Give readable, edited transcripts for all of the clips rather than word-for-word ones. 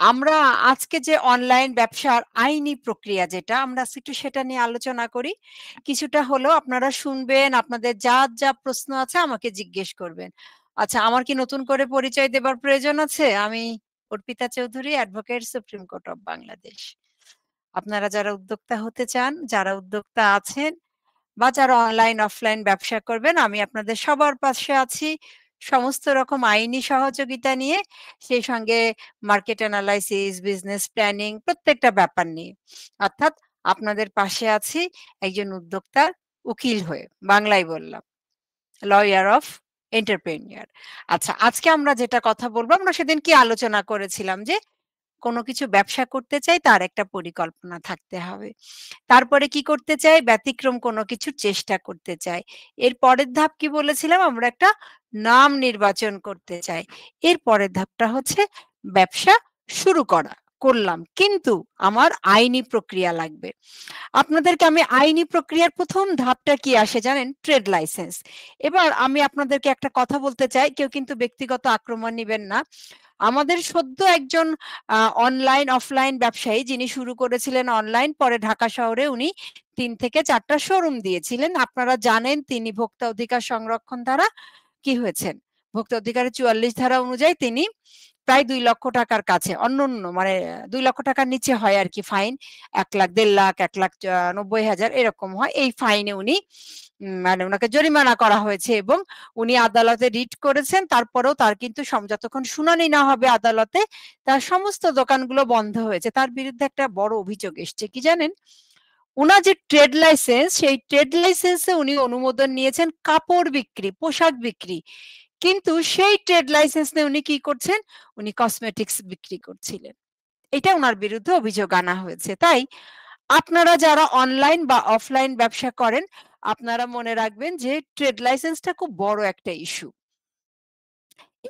আমরা আজকে যে অনলাইন ব্যবসার আইনি প্রক্রিয়া যেটা, আমরা আজকে একটু সেটা নিয়ে আলোচনা করি। কিছুটা হলেও আপনারা শুনবেন, আপনাদের যা প্রশ্ন আছে আমাকে জিজ্ঞেস করবেন। আচ্ছা, আমার কি নতুন করে পরিচয় দেবার প্রয়োজন আছে? আমি Arpita Chowdhury, advocate, supreme court of Bangladesh. আপনারা যারা উদ্যোক্তা হতে চান, যারা উদ্যোক্তা আছেন বা যারা অনলাইন অফলাইন ব্যবসা করবেন, আমি আপনাদের সবার পাশে আছি সমস্ত রকম আইনি সহযোগিতা নিয়ে, সেই সঙ্গে মার্কেট অ্যানালাইসিস, বিজনেস প্ল্যানিং প্রত্যেকটা ব্যাপার নিয়ে। অর্থাৎ আপনাদের পাশে আছি একজন উদ্যোক্তার উকিল হয়ে, বাংলায় বললাম, লয়ার অফ এন্টারপ্রেনিউর। আচ্ছা, আজকে আমরা যেটা কথা বলবো, আমরা সেদিন কি আলোচনা করেছিলাম যে কোনো কিছু ব্যবসা করতে চাই তার একটা পরিকল্পনা থাকতে হবে। তারপরে কি করতে চাই? ব্যতিক্রম কোনো কিছুর চেষ্টা করতে চাই। এর পরের ধাপ কি বলেছিলাম? আমরা একটা নাম নির্বাচন করতে চাই। এর পরের ধাপটা হচ্ছে ব্যবসা শুরু করা। করলাম। কিন্তু আমার আইনি প্রক্রিয়া লাগবে। আপনাদেরকে আমি আইনি প্রক্রিয়ার ১ম ধাপটা কি আসে জানেন? Trade licence. এবার আমি আপনাদেরকে একটা কথা বলতে চাই, কেউ কিন্তু ব্যক্তিগত আক্রমণ নিবেন না। আমাদের সদ্য একজন অনলাইন অফলাইন ব্যবসায়ী যিনি শুরু করেছিলেন অনলাইন, পরে ঢাকা শহরে উনি ৩ থেকে ৪ টা শোরুম দিয়েছিলেন। আপনারা জানেন তিনি ভোক্তা অধিকার সংরক্ষণ ধারা কি হয়েছেন? ভোক্তা অধিকারের ৪৪ ধারা অনুযায়ী তিনি প্রায় ২ লক্ষ টাকার কাছে, অন্যান্য মানে ২ লক্ষ টাকার নিচে হয় আরকি ফাইন। ১ লাখ, ১.৫ লাখ, ১,৯০,০০০ এরকম হয়। এই ফাইনে উনি মানে উনাকে জরিমানা করা হয়েছে এবং উনি আদালতে রিট করেছেন। তারপরেও তার কিন্তু যতক্ষণ শুনানি না হবে আদালতে, তার সমস্ত দোকানগুলো বন্ধ হয়েছে। তার বিরুদ্ধে একটা বড় অভিযোগ এসছে। কি জানেন? উনার যে ট্রেড লাইসেন্স, সেই ট্রেড লাইসেন্সে উনি অনুমোদন নিয়েছেন কাপড় বিক্রি, পোশাক বিক্রি। কিন্তু সেই ট্রেড লাইসেন্স নিয়ে উনি কি করছেন? উনি কসমেটিক্স বিক্রি করছিলেন। এটা উনার বিরুদ্ধে অভিযোগ আনা হয়েছে। তাই আপনারা যারা অনলাইন বা অফলাইন ব্যবসা করেন, আপনারা মনে রাখবেন যে ট্রেড লাইসেন্সটা খুব বড় একটা ইস্যু।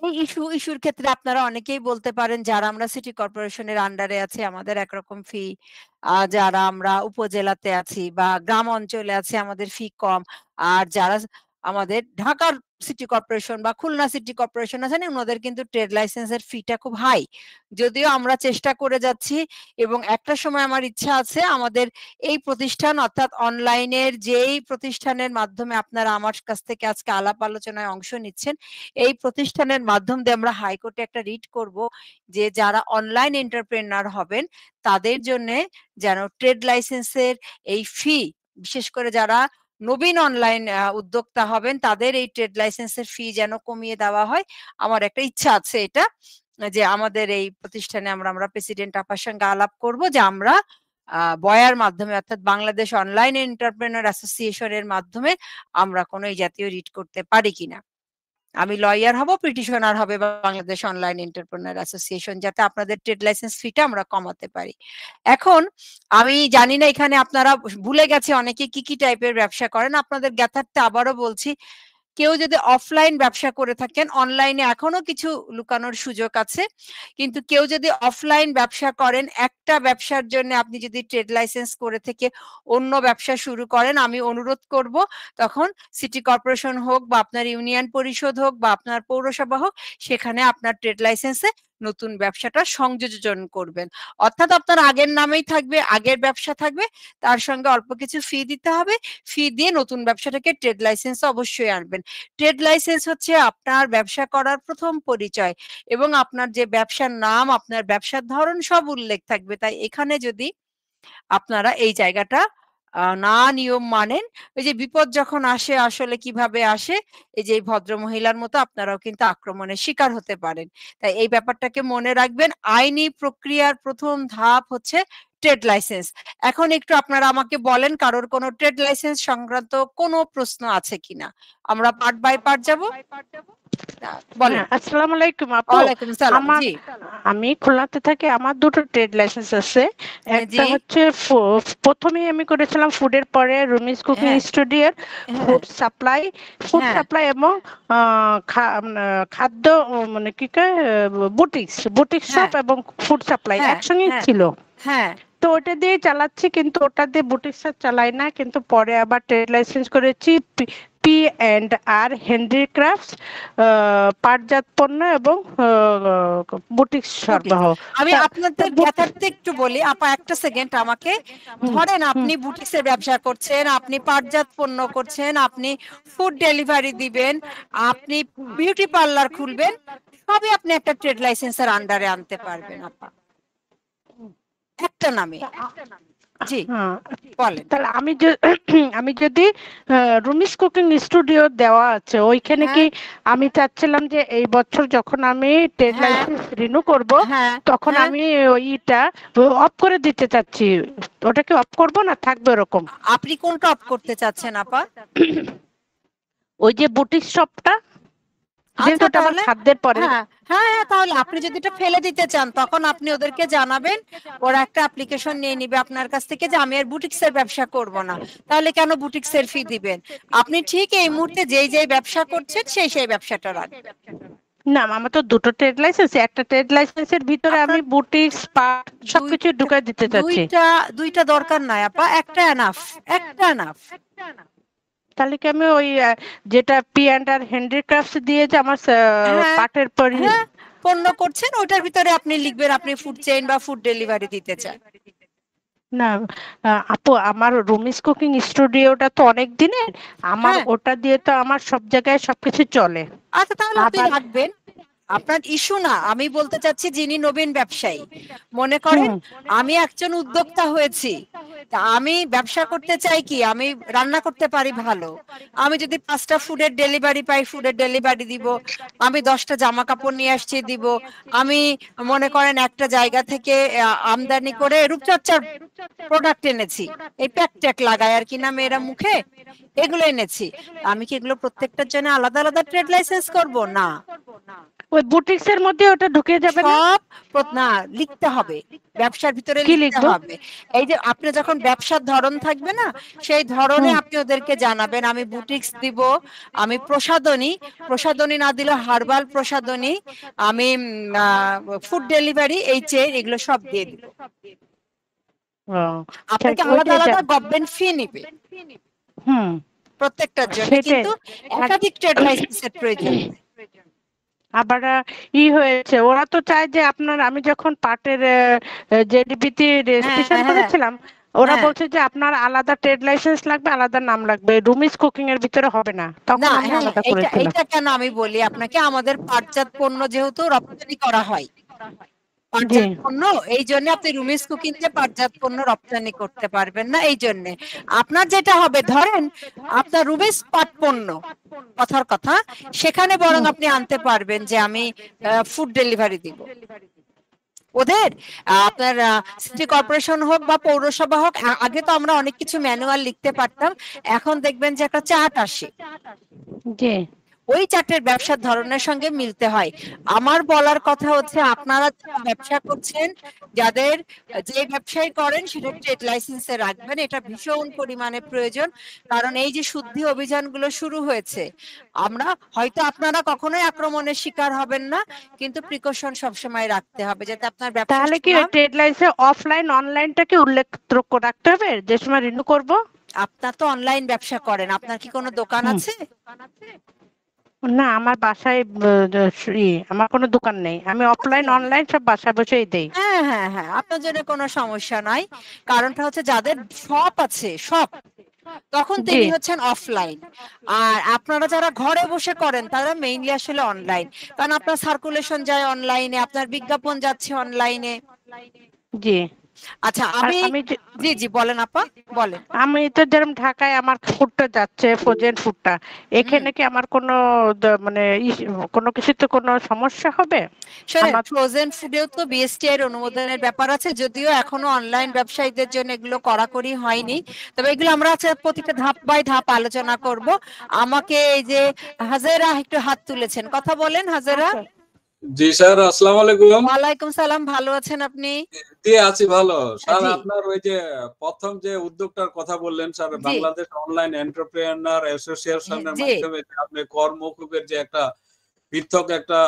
এই ইস্যুর ক্ষেত্রে আপনারা অনেকেই বলতে পারেন, যারা আমরা সিটি কর্পোরেশনের আন্ডারে আছি আমাদের একরকম ফি, যারা আমরা উপজেলাতে আছি বা গ্রাম অঞ্চলে আছি আমাদের ফি কম। আর যারা আমাদের ঢাকার সিটি কর্পোরেশন বা খুলনা সিটি কর্পোরেশন আছে না, ওনাদের কিন্তু ট্রেড লাইসেন্সের ফিটা খুব হাই। যদিও আমরা চেষ্টা করে যাচ্ছি এবং একটা সময় আমার ইচ্ছা আছে আমাদের এই প্রতিষ্ঠান, অর্থাৎ অনলাইনের যেই প্রতিষ্ঠানের মাধ্যমে আপনারা আমার কাছ থেকে আজকে আলাপ আলোচনায় অংশ নিচ্ছেন, এই প্রতিষ্ঠানের মাধ্যম দিয়ে আমরা হাইকোর্টে একটা রিট করব যে যারা অনলাইন এন্টারপ্রেনার হবেন তাদের জন্যে যেন ট্রেড লাইসেন্সের এই ফি, বিশেষ করে যারা নবীন অনলাইন উদ্যোক্তা হবেন তাদের এই ট্রেড লাইসেন্সের ফি যেন কমিয়ে দেওয়া হয়। আমার একটা ইচ্ছা আছে এটা, যে আমাদের এই প্রতিষ্ঠানে আমরা প্রেসিডেন্ট আপার সঙ্গে আলাপ করব যে আমরা বয়ার মাধ্যমে, অর্থাৎ বাংলাদেশ অনলাইন এন্টারপ্রেনার অ্যাসোসিয়েশন এর মাধ্যমে আমরা কোনো এই জাতীয় রিট করতে পারি কিনা। আমি লয়ার হব, পিটিশনার হবে বাংলাদেশ অনলাইন এন্টারপ্রেনার অ্যাসোসিয়েশন, যাতে আপনাদের ট্রেড লাইসেন্স ফিটা আমরা কমাতে পারি। এখন আমি জানি না এখানে আপনারা ভুলে গেছে অনেকে কি টাইপের ব্যবসা করেন। আপনাদের জ্ঞাতার্থে আবারও বলছি, কেউ যদি অফলাইন ব্যবসা করে থাকেন, অনলাইনে এখনো কিছু লুকানোর সুযোগ আছে। কিন্তু কেউ যদি অফলাইন ব্যবসা করেন, একটা ব্যবসার জন্য আপনি যদি ট্রেড লাইসেন্স করে থেকে অন্য ব্যবসা শুরু করেন, আমি অনুরোধ করব তখন সিটি কর্পোরেশন হোক বা আপনার ইউনিয়ন পরিষদ হোক বা আপনার পৌরসভা হোক, সেখানে আপনার ট্রেড লাইসেন্সে নতুন ব্যবসাটা সংযোজন করবেন। অর্থাৎ আপনার আগের নামেই থাকবে, আগের ব্যবসা থাকবে, তার সঙ্গে অল্প কিছু ফি দিতে হবে। ফি দিয়ে নতুন ব্যবসাটাকে ট্রেড লাইসেন্স অবশ্যই আনবেন। ট্রেড লাইসেন্স হচ্ছে আপনার ব্যবসা করার ১ম পরিচয় এবং আপনার যে ব্যবসার নাম, আপনার ব্যবসার ধরন সব উল্লেখ থাকবে। তাই এখানে যদি আপনারা এই জায়গাটা না নিয়ম মানেন, ওই যে বিপদ যখন আসে আসলে কিভাবে আসে, এই যে এই ভদ্রমহিলার মতো আপনারাও কিন্তু আক্রমণের শিকার হতে পারেন। তাই এই ব্যাপারটাকে মনে রাখবেন। আইনি প্রক্রিয়ার ১ম ধাপ হচ্ছে ট্রেড লাইসেন্স। এখন একটু আপনারা আমাকে বলেন কারোর কোনো ট্রেড লাইসেন্স সংক্রান্ত কোনো প্রশ্ন আছে কিনা? আমরা পার্ট বাই পার্ট যাব। বলেন। আসসালামু আলাইকুম আপু। ওয়ালাইকুম সালাম। আমার জি। আমি খুলনাতে থাকি। আমার দুটো ট্রেড লাইসেন্স আছে। একটা জি। হচ্ছে প্রথমেই আমি করেছিলাম ফুডের, পরে রুমিস কুকিং হ্যাঁ, স্টুডিওর হ্যাঁ, ফুড সাপ্লাই, হ্যাঁ, এবং খাদ্য মানে কি কয় বুটিক হ্যাঁ, শপ এবং ফুড সাপ্লাই হ্যাঁ, একসঙ্গেই হ্যাঁ, ছিল। হ্যাঁ, তো ওটা দিয়ে চালাচ্ছি, কিন্তু ওটা দিয়ে বুটিক শপ চালাই না, কিন্তু পরে আবার ট্রেড লাইসেন্স করেছি P&R হ্যান্ডিক্রাফটস, পাটজাত পণ্য এবং বুটিক বুটিক। সরবরাহ। আমি তা- তা আপনাদের বুট- জ্ঞাতার্থে একটু বলি আপা, একটা সেকেন্ড আমাকে। হুম, ধরেন হুম। আপনি বুটিক্সের ব্যবসা করছেন, আপনি পাটজাত পণ্য করছেন, আপনি ফুড ডেলিভারি দিবেন, আপনি বিউটি পার্লার খুলবেন, সবই আপনি একটা ট্রেড লাইসেন্সের আন্ডারে আনতে পারবেন আপা, একটা নামে। জি, হ্যাঁ, বলেন। তাহলে আমি যদি রুমিস কুকিং স্টুডিও দেওয়া আছে ওইখানে হ্যাঁ কি, আমি চাচ্ছিলাম যে এই বছর যখন আমি ট্রেড হ্যাঁ লাইসেন্স রিনিউ করব হ্যাঁ তখন হ্যাঁ। আমি ওইটা অফ করে দিতে চাচ্ছি। ওটা কি অফ করব না থাকবে এরকম? আপনি কোনটা অফ করতে চাচ্ছেন আপা? ওই যে বুটিক শপটা, যেহেতু আচ্ছা ওটা আমার তাহলে, খাদ্যের পরে। হ্যাঁ হ্যাঁ হ্যাঁ, তাহলে আপনি যদি এটা ফেলে দিতে চান তখন আপনি ওদেরকে জানাবেন, ওরা একটা অ্যাপ্লিকেশন নিয়ে নিবে আপনার কাছ থেকে যে আমি আর বুটিক্সের ব্যবসা করব না। তাহলে কেন বুটিক্সের ফি দিবেন? আপনি ঠিক এই মুহূর্তে যেই যেই ব্যবসা করছেন সেই সেই ব্যবসাটা রাখবেন। না, আমার তো দুটো ট্রেড লাইসেন্স, একটা ট্রেড লাইসেন্সের ভিতরে আমি আপনার বুটিক স্পার্ট সবকিছু দুইটা ঢুকাই দিতে চাচ্ছি। দুইটা দুইটা দরকার নাই আপা, একটা এনাফ, একটা এনাফ। তাহলে কি আমি ওই যেটা P&R হ্যান্ডিক্রাফটস দিয়ে যে আমার হ্যাঁ পাটের পরি। হ্যাঁ, পণ্য করছেন ওইটার ভিতরে আপনি লিখবেন আপনি ফুড চেইন বা ফুড ডেলিভারি দিতে চান। না আপু, আমার রুমিস কুকিং স্টুডিওটা তো অনেক দিনের, আমার হ্যাঁ, ওটা দিয়ে তো আমার সব জায়গায় সবকিছু চলে। আচ্ছা তাহলে আপনি আবার রাখবেন, আপনার ইস্যু না। আমি বলতে চাচ্ছি যিনি নবীন ব্যবসায়ী, মনে করেন হুম আমি একজন উদ্যোক্তা হয়েছি, তা আমি ব্যবসা করতে চাই কি, আমি রান্না করতে পারি ভালো, আমি যদি 5টা ফুডের ডেলিভারি পাই ফুডের ডেলিভারি দিব, আমি 10টা জামা কাপড় নিয়ে আসছি দিব, আমি মনে করেন একটা জায়গা থেকে আমদানি করে রূপচর্চার প্রোডাক্ট এনেছি, এই প্যাক ট্যাক লাগায় আর কি না মেয়েরা মুখে, এগুলো এনেছি, আমি কি এগুলো প্রত্যেকটার জন্য আলাদা আলাদা ট্রেড লাইসেন্স করব না? ওই বুটিক্স এর মধ্যে ওটা ঢুকে যাবে না? সব না, লিখতে হবে, ব্যবসার ভিতরে কি লিখতে লিখবো? হবে। এই যে আপনি যখন ব্যবসার ধরন থাকবে না, সেই ধরনে হুম আপনি ওদেরকে জানাবেন আমি বুটিক্স দিব, আমি প্রসাধনী, প্রসাধনী না দিলে হার্বাল প্রসাধনী, আমি ফুড ডেলিভারি, এই চেন, এগুলো সব দিয়ে দিব। ও, আপনাকে আলাদা ওইটাই আলাদা গভর্নমেন্ট ফি নিবে হুম প্রত্যেকটার জন্য, সেটাই। কিন্তু আর একাধিক ট্রেড লাইসেন্সের প্রয়োজন নেই। আবার হয়েছে, ওরা তো চায় যে আপনার, আমি যখন পাটের জেডিপিতে হ্যাঁ রেজিস্ট্রেশন হ্যাঁ করেছিলাম ওরা হ্যাঁ। বলছে যে আপনার আলাদা ট্রেড লাইসেন্স লাগবে, আলাদা নাম লাগবে, রুমিস কুকিং এর ভিতরে হবে না, না তখন আমি হ্যাঁ, আলাদা এইটা করেছিলাম। এইটা কেন আমি বলি আপনাকে, আমাদের পাটজাত পণ্য যেহেতু রপ্তানি করা হয়, জি পাটজাত পণ্য, এই জন্য আপনি রুমিস কুকিং দিয়ে পাটজাত পণ্য রপ্তানি করতে পারবেন না। এই জন্য আপনার যেটা হবে, ধরেন আপনার রুমিস পাট পণ্য, কথার কথা, সেখানে বরং হুম আপনি আনতে পারবেন যে আমি ফুড ডেলিভারি দিব ওদের। আপনার সিটি কর্পোরেশন হোক বা পৌরসভা হোক, আগে তো আমরা অনেক কিছু ম্যানুয়াল লিখতে পারতাম, এখন দেখবেন যে একটা চার্ট আসে, জি ওই চার্টের ব্যবসার ধরনের সঙ্গে মিলতে হয়। আমার বলার কথা হচ্ছে আপনারা যারা ব্যবসা করছেন, যাদের যে ব্যবসায় করেন সেটা ট্রেড লাইসেন্সে রাখবেন, এটা ভীষণ পরিমাণে প্রয়োজন। কারণ এই যে শুদ্ধি অভিযানগুলো শুরু হয়েছে, আমরা হয়তো আপনারা কখনোই আক্রমণের শিকার হবেন না, কিন্তু প্রিকশন সবসময় রাখতে হবে যাতে আপনার ব্যবসা তাহলে কি ওই সুনাম। ট্রেড লাইসেন্স অফলাইন অনলাইনটা কি উল্লেখ রাখতে হবে যে সময় রিনিউ করব? আপনার তো অনলাইন ব্যবসা করেন, আপনার কি কোনো দোকান হুম আছে? না, আমার বাসায় আমার কোনো দোকান নেই, আমি অফলাইন আচ্ছা, অনলাইন সব বাসায় বসেই দেই। হ্যাঁ হ্যাঁ হ্যাঁ, আপনার জন্য কোনো সমস্যা নাই। কারণটা হচ্ছে যাদের শপ আছে, শপ, তখন জি তিনি হচ্ছেন অফলাইন। আর আপনারা যারা ঘরে বসে করেন তারা মেইনলি আসলে অনলাইন, কারণ আপনার সার্কুলেশন যায় অনলাইনে, আপনার বিজ্ঞাপন যাচ্ছে অনলাইনে। জি। আচ্ছা আর আমি, জি জি বলেন আপা, বলেন। আমি তো যেরকম ঢাকায় আমার ফুডটা যাচ্ছে, ফ্রোজেন ফুডটা, হুম, এখানে কি আমার কোনো মানে কোনো কিছুতে কোনো সমস্যা হবে? শোনেন আমার ফ্রোজেন ফুডেও তো বিএসটিআই এর অনুমোদনের ব্যাপার আছে, যদিও এখনো অনলাইন ব্যবসায়ীদের জন্য এগুলো কড়াকড়ি হয়নি, তবে এগুলো আমরা প্রতিটা ধাপ বাই ধাপ আলোচনা করব। আমাকে এই যে হাজেরা একটু হাত তুলেছেন, কথা বলেন হাজেরা। আচ্ছা জি স্যার, আসসালামু আলাইকুম। ওয়ালাইকুম সালাম, ভালো আছেন আপনি? জি আছি ভালো স্যার। জি আপনার ওই যে প্রথম যে উদ্যোগটার কথা বললেন স্যার, জি বাংলাদেশ অনলাইন এন্টারপ্রেনার অ্যাসোসিয়েশনের জি মাধ্যমে যে আপনি কর মওকুফের যে একটা পৃথক একটা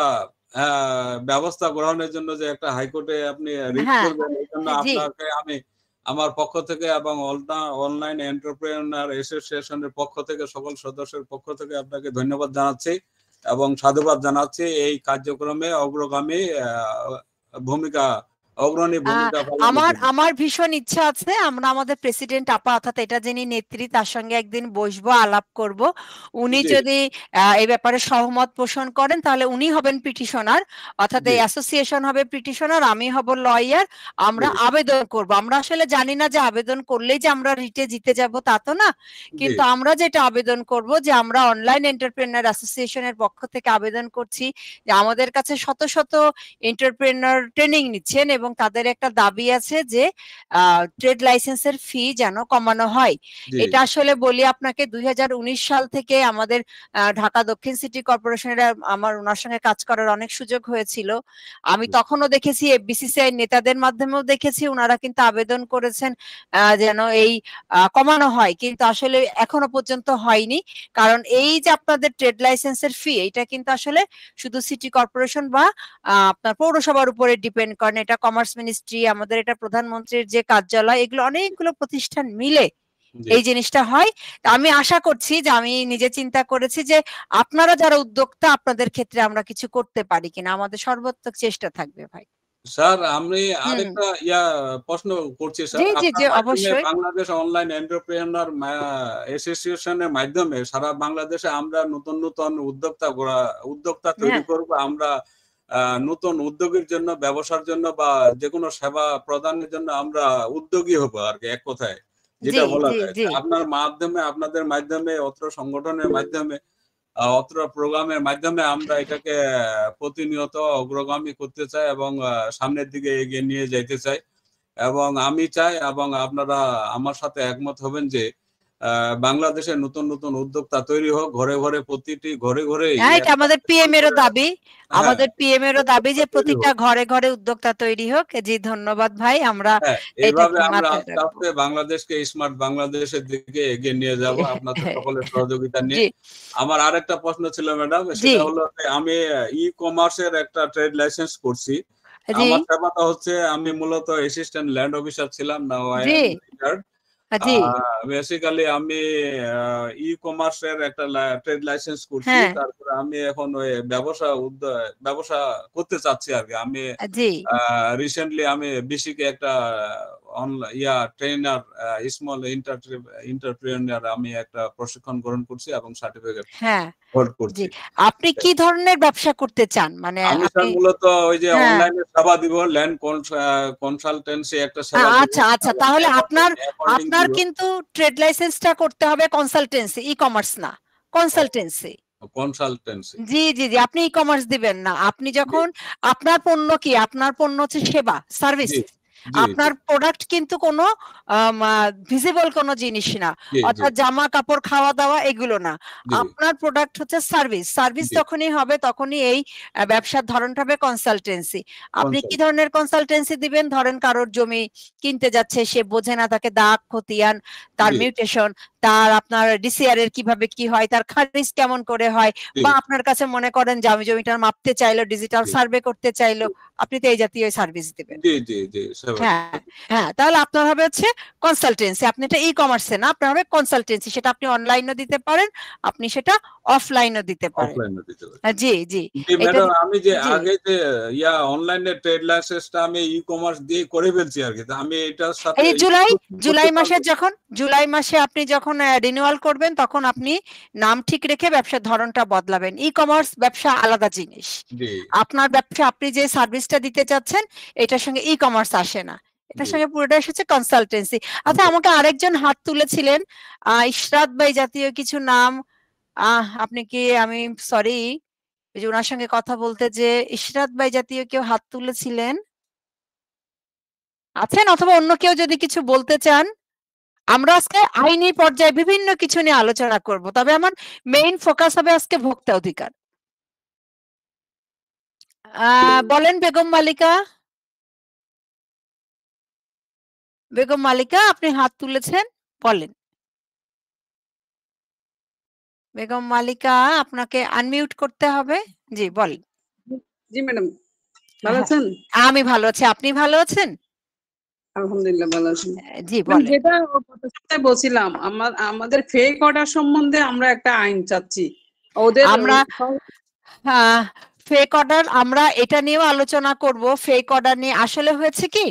ব্যবস্থা গ্রহণের জন্য যে একটা হাইকোর্টে আপনি রিট হ্যাঁ করবেন, এই জন্য জি আপনাকে আমি আমার পক্ষ থেকে এবং অনলাইন এন্টারপ্রেনার অ্যাসোসিয়েশনের পক্ষ থেকে সকল সদস্যের পক্ষ থেকে আপনাকে ধন্যবাদ জানাচ্ছি এবং সাধুবাদ জানাচ্ছি। এই কার্যক্রমে অগ্রগামী অগ্রণী ভূমিকা পালনের জন্য। আমার ভীষণ ইচ্ছা আছে আমরা আমাদের প্রেসিডেন্ট আপা অর্থাৎ এটা যিনি নেত্রী তার সঙ্গে একদিন বসবো, আলাপ করব। উনি জি। যদি এই ব্যাপারে সহমত পোষণ করেন তাহলে উনি হবেন পিটিশনার, অর্থাৎ জি। এই অ্যাসোসিয়েশন হবে পিটিশনার, আমি হব লয়ার। আমরা জি। আবেদন করব। আমরা আসলে জানি না যে আবেদন করলেই যে আমরা রিটে জিতে যাব তা তো না, কিন্তু জি। আমরা যেটা আবেদন করব যে আমরা অনলাইন এন্টারপ্রেনার অ্যাসোসিয়েশনের পক্ষ থেকে আবেদন করছি যে আমাদের কাছে শত শত এন্টারপ্রেনার ট্রেনিং নিচ্ছেন এবং তাদের একটা দাবি আছে যে ট্রেড লাইসেন্সের ফি যেন কমানো হয়। জি। এটা আসলে বলি আপনাকে 2019 সাল থেকে আমাদের ঢাকা দক্ষিণ সিটি কর্পোরেশনের আমার ওনার সঙ্গে কাজ করার অনেক সুযোগ হয়েছিল। আমি তখনও দেখেছি এফবিসিসিআই নেতাদের মাধ্যমেও দেখেছি ওনারা কিন্তু আবেদন করেছেন যেন এই কমানো হয়, কিন্তু আসলে এখনো পর্যন্ত হয়নি। কারণ এই যে আপনাদের ট্রেড লাইসেন্সের ফি এটা কিন্তু আসলে শুধু সিটি কর্পোরেশন বা আপনার পৌরসভার উপরে ডিপেন্ড করেন, এটা কমার্স মিনিস্ট্রি, আমাদের এটা প্রধানমন্ত্রীর যে কার্যালয়, এগুলো অনেকগুলো প্রতিষ্ঠান মিলে জি। এই জিনিসটা হয়। আমি আশা করছি যে আমি নিজে চিন্তা করেছি যে আপনারা যারা উদ্যোক্তা আপনাদের ক্ষেত্রে আমরা কিছু করতে পারি কিনা, আমাদের সর্বোত্তক চেষ্টা থাকবে ভাই। স্যার আমি আরেকটা প্রশ্ন করছি স্যার। জি জি আপনার জি মাধ্যমে অবশ্যই। বাংলাদেশ অনলাইন এন্টারপ্রেনার অ্যাসোসিয়েশনের মাধ্যমে সারা বাংলাদেশে আমরা নতুন উদ্যোক্তা তৈরি হ্যাঁ করব। আমরা নতুন উদ্যোগের জন্য, ব্যবসার জন্য বা যে কোনো সেবা প্রদানের জন্য আমরা উদ্যোগী হব আর কি, এক কথায় জি যেটা বলা জি যায়। জি আপনাদের মাধ্যমে, অত্র সংগঠনের মাধ্যমে, অত্র প্রোগ্রামের মাধ্যমে আমরা এটাকে প্রতিনিয়ত অগ্রগামী করতে চাই এবং সামনের দিকে এগিয়ে নিয়ে যাইতে চাই। এবং আমি চাই এবং আপনারা আমার সাথে একমত হবেন যে বাংলাদেশে নতুন উদ্যোক্তা তৈরি হোক, ঘরে ঘরে, প্রতিটি ঘরে ঘরে হ্যাঁ, এটা আমাদের পিএম এরও দাবি, হ্যাঁ, আমাদের পিএম এরও দাবি উদ্যোক্তা যে তৈরি প্রতিটা হোক। ঘরে ঘরে উদ্যোক্তা তৈরি হোক। জি ধন্যবাদ ভাই, আমরা হ্যাঁ, এইভাবে এটাকে আমরা মাথায় আস্তে রাখবো। আস্তে বাংলাদেশকে স্মার্ট বাংলাদেশের দিকে এগিয়ে নিয়ে যাব আপনাদের সকলের সহযোগিতা নিয়ে। জি আমার আরেকটা প্রশ্ন ছিল ম্যাডাম, জি সেটা হলো যে আমি ই-কমার্সের একটা ট্রেড লাইসেন্স করছি। জি আমার সেবাটা হচ্ছে আমি মূলত অ্যাসিস্ট্যান্ট ল্যান্ড অফিসার ছিলাম, now I G M retired. জি বেসিক্যালি আমি ই-কমার্সের একটা ট্রেড লাইসেন্স করছি। হ্যাঁ তারপরে আমি এখন ওই ব্যবসা করতে চাচ্ছি আর কি। আমি জি রিসেন্টলি আমি বিসিকে একটা ট্রেনার, স্মল এন্টারপ্রেনিউর আমি একটা প্রশিক্ষণ গ্রহণ করছি এবং সার্টিফিকেট হ্যাঁ হোল্ড জি। করছি। আপনি কি ধরনের ব্যবসা করতে চান, মানে আমি আপনি? স্যার মূলত ওই যে হ্যাঁ অনলাইনে সেবা দিব, ল্যান্ড কনসালটেন্সি একটা সেবা দিব আচ্ছা আচ্ছা, এবং তাহলে আপনার অ্যাকাউন্টিং আপনার দিব। কিন্তু ট্রেড লাইসেন্সটা করতে হবে কনসালটেন্সি, ই কমার্স না, কনসালটেন্সি। কনসালটেন্সি। জি জি জি, আপনি ই কমার্স দিবেন না। আপনি জি, যখন আপনার পণ্য কি, আপনার পণ্য হচ্ছে সেবা, সার্ভিস। জি, জি, জি, আপনার প্রোডাক্ট কিন্তু কোনো ভিজিবল কোনো জিনিস না, জি, জি, অর্থাৎ জামা কাপড় খাওয়া দাওয়া এগুলো না। জি, আপনার প্রোডাক্ট হচ্ছে সার্ভিস। সার্ভিস জি, যখনই হবে তখনই এই ব্যবসার ধরনটা হবে কনসালটেন্সি। আপনি কি কনসাল। ধরনের কনসালটেন্সি দিবেন? ধরেন কারোর জমি কিনতে যাচ্ছে, সে বোঝে না, তাকে দাগ খতিয়ান, তার জি, মিউটেশন, তার আপনার ডিসিআর এর কিভাবে কি হয়, তার খারিজ কেমন করে হয়, জি, বা আপনার কাছে মনে করেন যে আমি জমিটার মাপতে চাইলো, ডিজিটাল জি, সার্ভে করতে চাইলো, আপনি তো এই জাতীয় সার্ভিস দিবেন। জি, জি, জি, সেবা হ্যাঁ দিতে। হ্যাঁ, তাহলে আপনার হবে হচ্ছে কনসালটেন্সি। আপনি এটা ই কমার্সে না, আপনার হবে কনসালটেন্সি। সেটা আপনি অনলাইনও দিতে পারেন, আপনি সেটা অফলাইনও দিতে পারেন। অফলাইনে দিতে পারি। জি জি জি এটা ম্যাডাম, আমি যে জি। আগে যে অনলাইনে ট্রেড লাইসেন্সটা আমি ই-কমার্স দিয়ে করে ফেলছি আর কি। তো আমি এটার সাথে এই করতে জুলাই পারবো? জুলাই মাসে আপনি যখন রিনিউয়াল করবেন তখন আপনি নাম ঠিক রেখে ব্যবসার ধরনটা বদলাবেন। ই কমার্স ব্যবসা আলাদা জিনিস। জি, আপনার ব্যবসা, আপনি যে সার্ভিসটা দিতে চাচ্ছেন এটার সঙ্গে ই কমার্স আসে না, এটার জি। সঙ্গে পুরোটা এসেছে কনসালটেন্সি। আচ্ছা, আমাকে আরেকজন হাত তুলেছিলেন, ইশরাত ভাই জাতীয় কিছু নাম। আপনি কি, আমি সরি, ওই যে ওনার সঙ্গে কথা বলতে, যে ইশরাত ভাই জাতীয় কেউ হাত তুলেছিলেন আছেন, অথবা অন্য কেউ যদি কিছু বলতে চান। আমরা আজকে আইনি পর্যায়ে বিভিন্ন কিছু নিয়ে আলোচনা করব, তবে আমার মেইন ফোকাস হবে আজকে ভোক্তা অধিকার। বলেন বেগম মালিকা। বেগম মালিকা, আপনি হাত তুলেছেন, বলেন। বেগম মালিকা, আপনাকে আনমিউট করতে হবে। জি বলেন। জি ম্যাডাম, ভালো হ্যাঁ, আছেন? আমি ভালো আছি, আপনি ভালো আছেন? আলহামদুলিল্লাহ ভালো আছি। জি ম্যাম বলেন। যেটা বলছিলাম আমাদের ফেক অর্ডার সম্বন্ধে আমরা একটা আইন চাচ্ছি ওদের আমরা ফেক অর্ডার আমরা এটা নিয়েও আলোচনা করব। ফেক অর্ডার নিয়ে আসলে হয়েছে কি,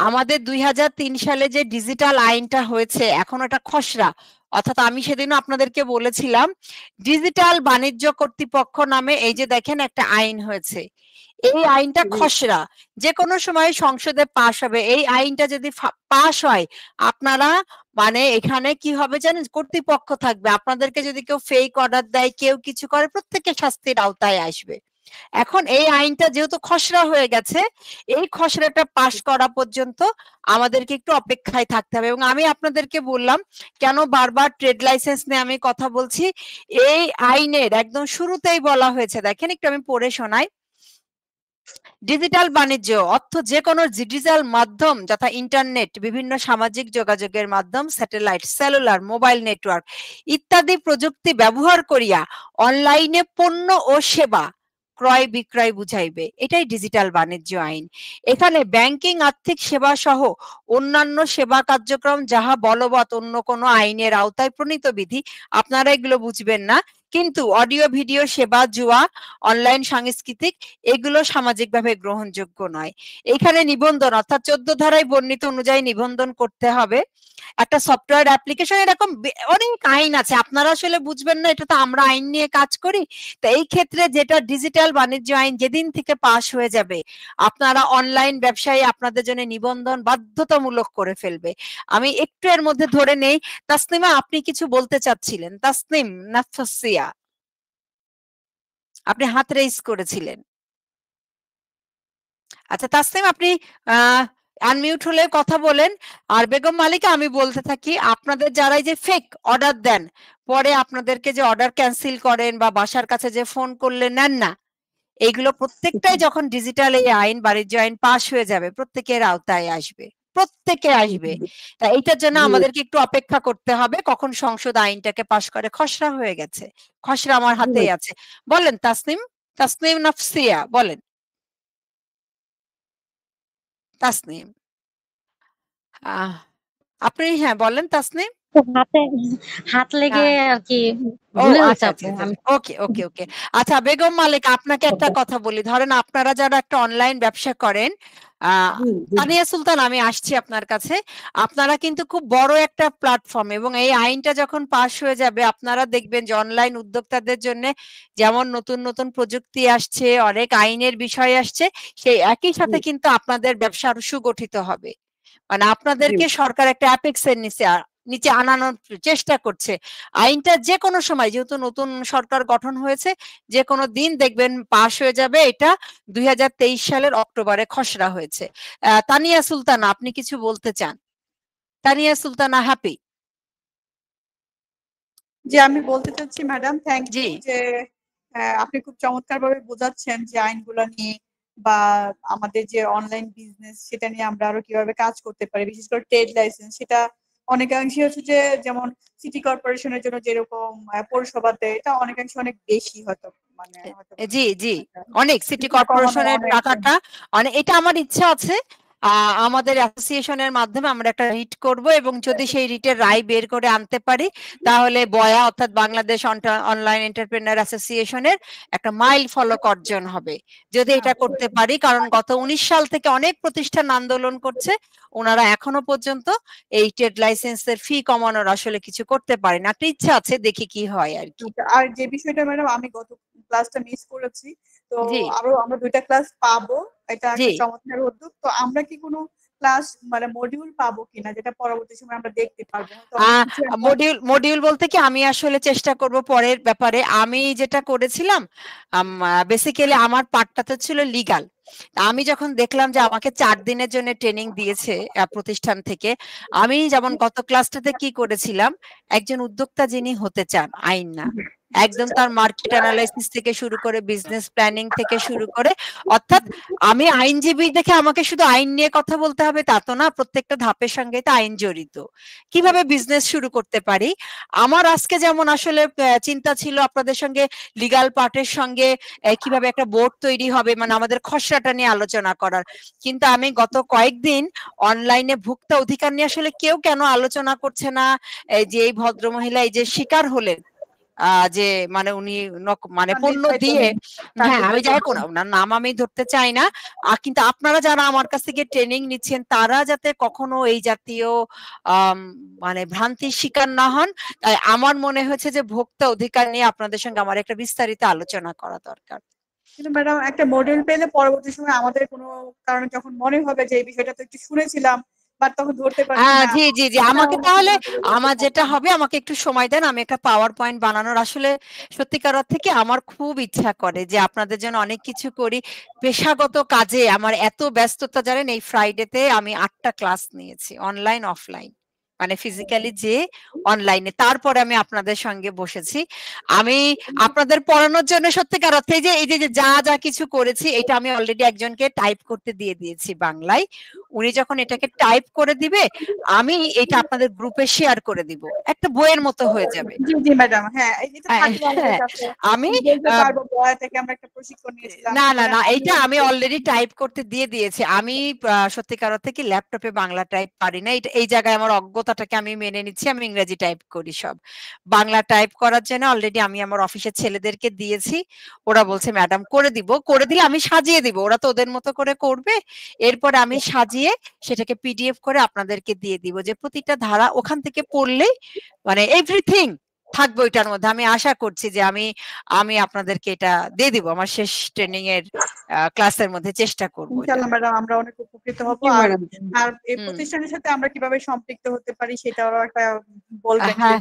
আমাদের 2003 সালে যে ডিজিটাল আইনটা হয়েছে এখন এটা খসড়া, অর্থাৎ আমি সেদিনও আপনাদেরকে বলেছিলাম ডিজিটাল বাণিজ্য কর্তৃপক্ষ নামে এই যে দেখেন একটা আইন হয়েছে। এই আইনটা খসড়া, যে কোনো সময় সংসদে পাশ হবে। এই আইনটা যদি পাশ হয় আপনারা মানে এখানে কি হবে জানেন, কর্তৃপক্ষ থাকবে, আপনাদেরকে যদি কেউ ফেক অর্ডার দেয়, কেউ কিছু করে, প্রত্যেকে শাস্তির আওতায় আসবে। এখন এই আইনটা যেহেতু খসড়া হয়ে গেছে, এই খসড়াটা পাশ করা পর্যন্ত আমাদেরকে একটু অপেক্ষায় থাকতে হবে। এবং আমি আপনাদেরকে বললাম কেন বারবার ট্রেড লাইসেন্স নিয়ে আমি কথা বলছি, এই আইনের একদম শুরুতেই বলা হয়েছে, দেখেন একটু আমি পড়ে শোনাই। ডিজিটাল বাণিজ্য অর্থ যে কোনো ডিজিটাল মাধ্যম যথা ইন্টারনেট, বিভিন্ন সামাজিক যোগাযোগের মাধ্যম, স্যাটেলাইট, সেলুলার, মোবাইল নেটওয়ার্ক ইত্যাদি প্রযুক্তি ব্যবহার করিয়া অনলাইনে পণ্য ও সেবা ক্রয় বিক্রয় বুঝাইবে, এটাই ডিজিটাল বাণিজ্য আইন। এখানে ব্যাংকিং, আর্থিক সেবা সহ অন্যান্য সেবা কার্যক্রম যাহা বলবৎ অন্য কোনো আইনের আওতায় প্রণীত বিধি, আপনারা এগুলো বুঝবেন না, কিন্তু অডিও ভিডিও সেবা, জুয়া, অনলাইন সাংস্কৃতিক এগুলো সামাজিকভাবে গ্রহণযোগ্য নয়। এখানে নিবন্ধন অর্থাৎ 14 ধারায় বর্ণিত অনুযায়ী নিবন্ধন করতে হবে। একটা সফটওয়্যার অ্যাপ্লিকেশন, এরকম অনেক আইন আছে, আপনারা আসলে বুঝবেন না, এটা তো আমরা আইন নিয়ে কাজ করি। তো এই ক্ষেত্রে যেটা ডিজিটাল বাণিজ্য আইন যেদিন থেকে পাশ হয়ে যাবে, আপনারা অনলাইন ব্যবসায়ী আপনাদের জন্য নিবন্ধন বাধ্যতামূলক করে ফেলবে। আমি একটু এর মধ্যে ধরে নেই, তাসনিমা আপনি কিছু বলতে চাচ্ছিলেন, তাসনিম নাফসিয়া আপনি হাত রেইজ করেছিলেন। আচ্ছা তাসনিম আপনি আনমিউট হলে কথা বলেন। আর বেগম মালিকা আমি বলতে থাকি, আপনাদের যারা এই যে ফেক অর্ডার দেন, পরে আপনাদেরকে যে অর্ডার ক্যান্সেল করেন বা বাসার কাছে যে ফোন করলে নেন না, এইগুলো প্রত্যেকটাই যখন ডিজিটাল এই আইন বাণিজ্য আইন পাশ হয়ে যাবে প্রত্যেকের আওতায় আসবে, প্রত্যেকে আসবে। তা এইটার জন্য আমাদেরকে একটু অপেক্ষা করতে হবে কখন সংসদ আইনটাকে পাশ করে। খসড়া হয়ে গেছে, খসড়া আমার হাতেই আছে। বলেন তাসনিম, তাসনিম নাফসিয়া বলেন। তাসনিম আপনি হ্যাঁ বলেন তাসনিম। হাতে হাত লেগে আর কি ও ভুলে গেছি আচ্ছা আপু। আচ্ছা ওকে ওকে ওকে। আচ্ছা বেগম মালিক আপনাকে একটা কথা বলি, ধরেন আপনারা যারা একটা অনলাইন ব্যবসা করেন, তানিয়া সুলতান আমি আসছি আপনার কাছে, আপনারা কিন্তু খুব বড় একটা প্ল্যাটফর্ম, এবং এই আইনটা যখন পাশ হয়ে যাবে আপনারা দেখবেন যে অনলাইন উদ্যোক্তাদের জন্য যেমন নতুন নতুন প্রযুক্তি আসছে, অনেক আইনের বিষয় আসছে, সেই একই সাথে কিন্তু আপনাদের ব্যবসা আরো সুগঠিত হবে। মানে আপনাদেরকে সরকার একটা অ্যাপেক্সের নিচে আনানোর চেষ্টা করছে। আইনটা যে কোনো সময়, যেহেতু নতুন সরকার গঠন হয়েছে, যে কোনো দিন দেখবেন পাশ হয়ে যাবে। এটা 2023 সালের অক্টোবরে খসড়া হয়েছে। তানিয়া সুলতানা আপনি কিছু বলতে চান? তানিয়া সুলতানা হ্যাপি। যে আমি বলতে চাচ্ছি ম্যাডাম থ্যাংক ইউ যে আপনি খুব চমৎকারভাবে বোঝাচ্ছেন যে আইনগুলো নিয়ে বা আমাদের যে অনলাইন বিজনেস সেটা নিয়ে আমরা আরো কিভাবে কাজ করতে পারি, বিশেষ করে ট্রেড লাইসেন্স। সেটা অনেকাংশে হচ্ছে যে যেমন সিটি কর্পোরেশনের জন্য যেরকম পৌরসভা দেয়, এটা অনেকাংশে অনেক বেশি হয়তো, মানে জি জি অনেক সিটি কর্পোরেশনের টাকাটা অনেক। এটা আমার ইচ্ছা আছে আমাদের অ্যাসোসিয়েশনের মাধ্যমে আমরা একটা রিট করব, এবং যদি সেই রিটের রায় বের করে আনতে পারি তাহলে বয়া অর্থাৎ বাংলাদেশ অনলাইন এন্টারপ্রেনার অ্যাসোসিয়েশনের একটা মাইল ফলক অর্জন হবে যদি এটা করতে পারি। কারণ গত 19 সাল থেকে অনেক প্রতিষ্ঠান আন্দোলন করছে, ওনারা এখনো পর্যন্ত এই ট্রেড লাইসেন্সের ফি কমানোর আসলে কিছু করতে পারেন। একটা ইচ্ছা আছে, দেখি কি হয় আর কি। আর যে বিষয়টা ম্যাডাম আমি গত ক্লাসটা মিস করেছি, তো আরো আমরা 2টা ক্লাস পাবো, এটা একটা চমৎকার উদ্যোগ। তো আমরা কি কোনো ক্লাস মানে মডিউল পাবো কিনা যেটা পরবর্তী সময় আমরা দেখতে পারবো? মডিউল বলতে কি আমি আসলে চেষ্টা করব পরের ব্যাপারে। আমি যেটা করেছিলাম বেসিক্যালি আমার পার্টটাতে ছিল লিগ্যাল। আমি যখন দেখলাম যে আমাকে 4 দিনের জন্য ট্রেনিং দিয়েছে প্রতিষ্ঠান থেকে, আমি যেমন গত ক্লাসটাতে কি করেছিলাম, একজন উদ্যোক্তা যিনি হতে চান, আইন না, একদম তার মার্কেট অ্যানালাইসিস থেকে শুরু করে বিজনেস প্ল্যানিং থেকে শুরু করে, অর্থাৎ আমি আইনজীবী দেখে আমাকে শুধু আইন নিয়ে কথা বলতে হবে তা তো না, প্রত্যেকটা ধাপের সঙ্গে তো আইন জড়িত। কিভাবে বিজনেস শুরু করতে পারি, আমার আজকে যেমন আসলে চিন্তা ছিল আপনাদের সঙ্গে লিগ্যাল পার্টের সঙ্গে কিভাবে একটা বোর্ড তৈরি হবে, মানে আমাদের খসড়া বিষয়টা নিয়ে আলোচনা করার। কিন্তু আমি গত কয়েকদিন অনলাইনে ভোক্তা অধিকার নিয়ে আসলে কেউ কেন আলোচনা করছে না, এই যে এই ভদ্রমহিলা এই যে শিকার হলেন, যে মানে উনি মানে পণ্য দিয়ে, হ্যাঁ আমি যাই হোক ওনার নাম আমি ধরতে চাই না, কিন্তু আপনারা যারা আমার কাছ থেকে ট্রেনিং নিচ্ছেন তারা যাতে কখনো এই জাতীয় মানে ভ্রান্তির শিকার না হন, তাই আমার মনে হয়েছে যে ভোক্তা অধিকার নিয়ে আপনাদের সঙ্গে আমার একটা বিস্তারিত আলোচনা করা দরকার। কিন্তু ম্যাডাম একটা মডেল পেলে পরবর্তী সময় আমাদের কোনো কারণে যখন মনে হবে যে এই বিষয়টা তো একটু শুনেছিলাম বাট তখন ধরতে পারছি না। জি জি জি, আমাকে তাহলে আমার যেটা হবে, আমাকে একটু সময় দেন, আমি একটা পাওয়ার পয়েন্ট বানানোর আসলে সত্যিকার থেকে আমার খুব ইচ্ছা করে যে আপনাদের জন্য অনেক কিছু করি। পেশাগত কাজে আমার এত ব্যস্ততা, জানেন এই ফ্রাইডেতে আমি 8টা ক্লাস নিয়েছি, অনলাইন অফলাইন, মানে ফিজিক্যালি যে অনলাইনে, তারপরে আমি আপনাদের সঙ্গে বসেছি। আমি আপনাদের পড়ানোর জন্য সত্যিকার অর্থে এই যে যা যা কিছু করেছি এটা আমি অলরেডি একজনকে টাইপ করতে দিয়ে দিয়েছি বাংলায়। উনি যখন এটাকে টাইপ করে দিবে আমি এটা আপনাদের গ্রুপে শেয়ার করে দিব, একটা বইয়ের মতো হয়ে যাবে। জি জি ম্যাডাম, হ্যাঁ এটা থাকবে আমাদের কাছে, আমি বলতে পারবো বয়া থেকে আমরা একটা প্রশিক্ষণ নিয়েছিলাম। না না না, এটা আমি অলরেডি টাইপ করতে দিয়ে দিয়েছি। আমি সত্যিকার অর্থে কি ল্যাপটপে বাংলা টাইপ পারি না, এটা এই জায়গায় আমার অজ্ঞতাটাকে আমি মেনে নিচ্ছি, আমি ইংরেজি টাইপ করি সব। বাংলা টাইপ করার জন্য অলরেডি আমি আমার অফিসের ছেলেদেরকে দিয়েছি, ওরা বলছে ম্যাডাম করে দিব, করে দিলে আমি সাজিয়ে দিব, ওরা তো ওদের মতো করে করবে, এরপরে আমি সাজিয়ে সেটাকে পিডিএফ করে আপনাদেরকে দিয়ে দিব, যে প্রতিটা ধারা ওখান থেকে পড়লেই মানে এভরিথিং থাকবে ওইটার মধ্যে। আমি আশা করছি যে আমি আপনাদেরকে এটা দিয়ে দিব আমার শেষ ট্রেনিং এর ক্লাসের মধ্যে, চেষ্টা করব। ইনশাআল্লাহ ম্যাডাম, আমরা অনেক উপকৃত হব। আর এই প্রতিষ্ঠানের সাথে আমরা কিভাবে সম্পৃক্ত হতে পারি সেটাও একটা বলবেন। হ্যাঁ,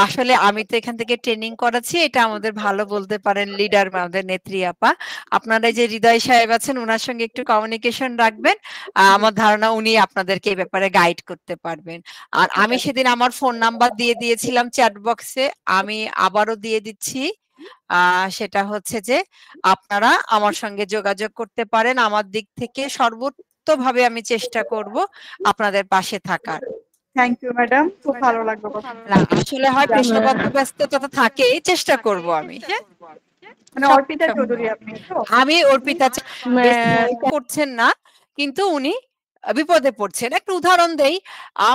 আসলে আমি তো এখান থেকে ট্রেনিং করাচ্ছি, এটা আমাদের ভালো বলতে পারেন লিডার আমাদের নেত্রী আপা। আপনারা যে হৃদয় সাহেব আছেন ওনার সঙ্গে একটু কমিউনিকেশন রাখবেন, আমার ধারণা উনি আপনাদেরকে এই ব্যাপারে গাইড করতে পারবেন। আর আমি সেদিন আমার ফোন নাম্বার দিয়ে দিয়েছিলাম চ্যাট বক্সে, আমি আবারও দিয়ে দিচ্ছি। সেটা হচ্ছে যে আপনারা আমার সঙ্গে যোগাযোগ করতে পারেন, আমার দিক থেকে সর্বোত্তভাবে আমি চেষ্টা করব আপনাদের পাশে থাকার। থ্যাংক ইউ ম্যাডাম, খুব ভালো লাগলো কথা। না আসলে হয় পেশাগত ব্যস্ততা তো থাকেই, চেষ্টা করব আমি। হ্যাঁ, মানে অর্পিতা চৌধুরী আপনি তো? আমি অর্পিতা করছেন না, কিন্তু উনি বিপদে পড়ছেন। একটা উদাহরণ দেই,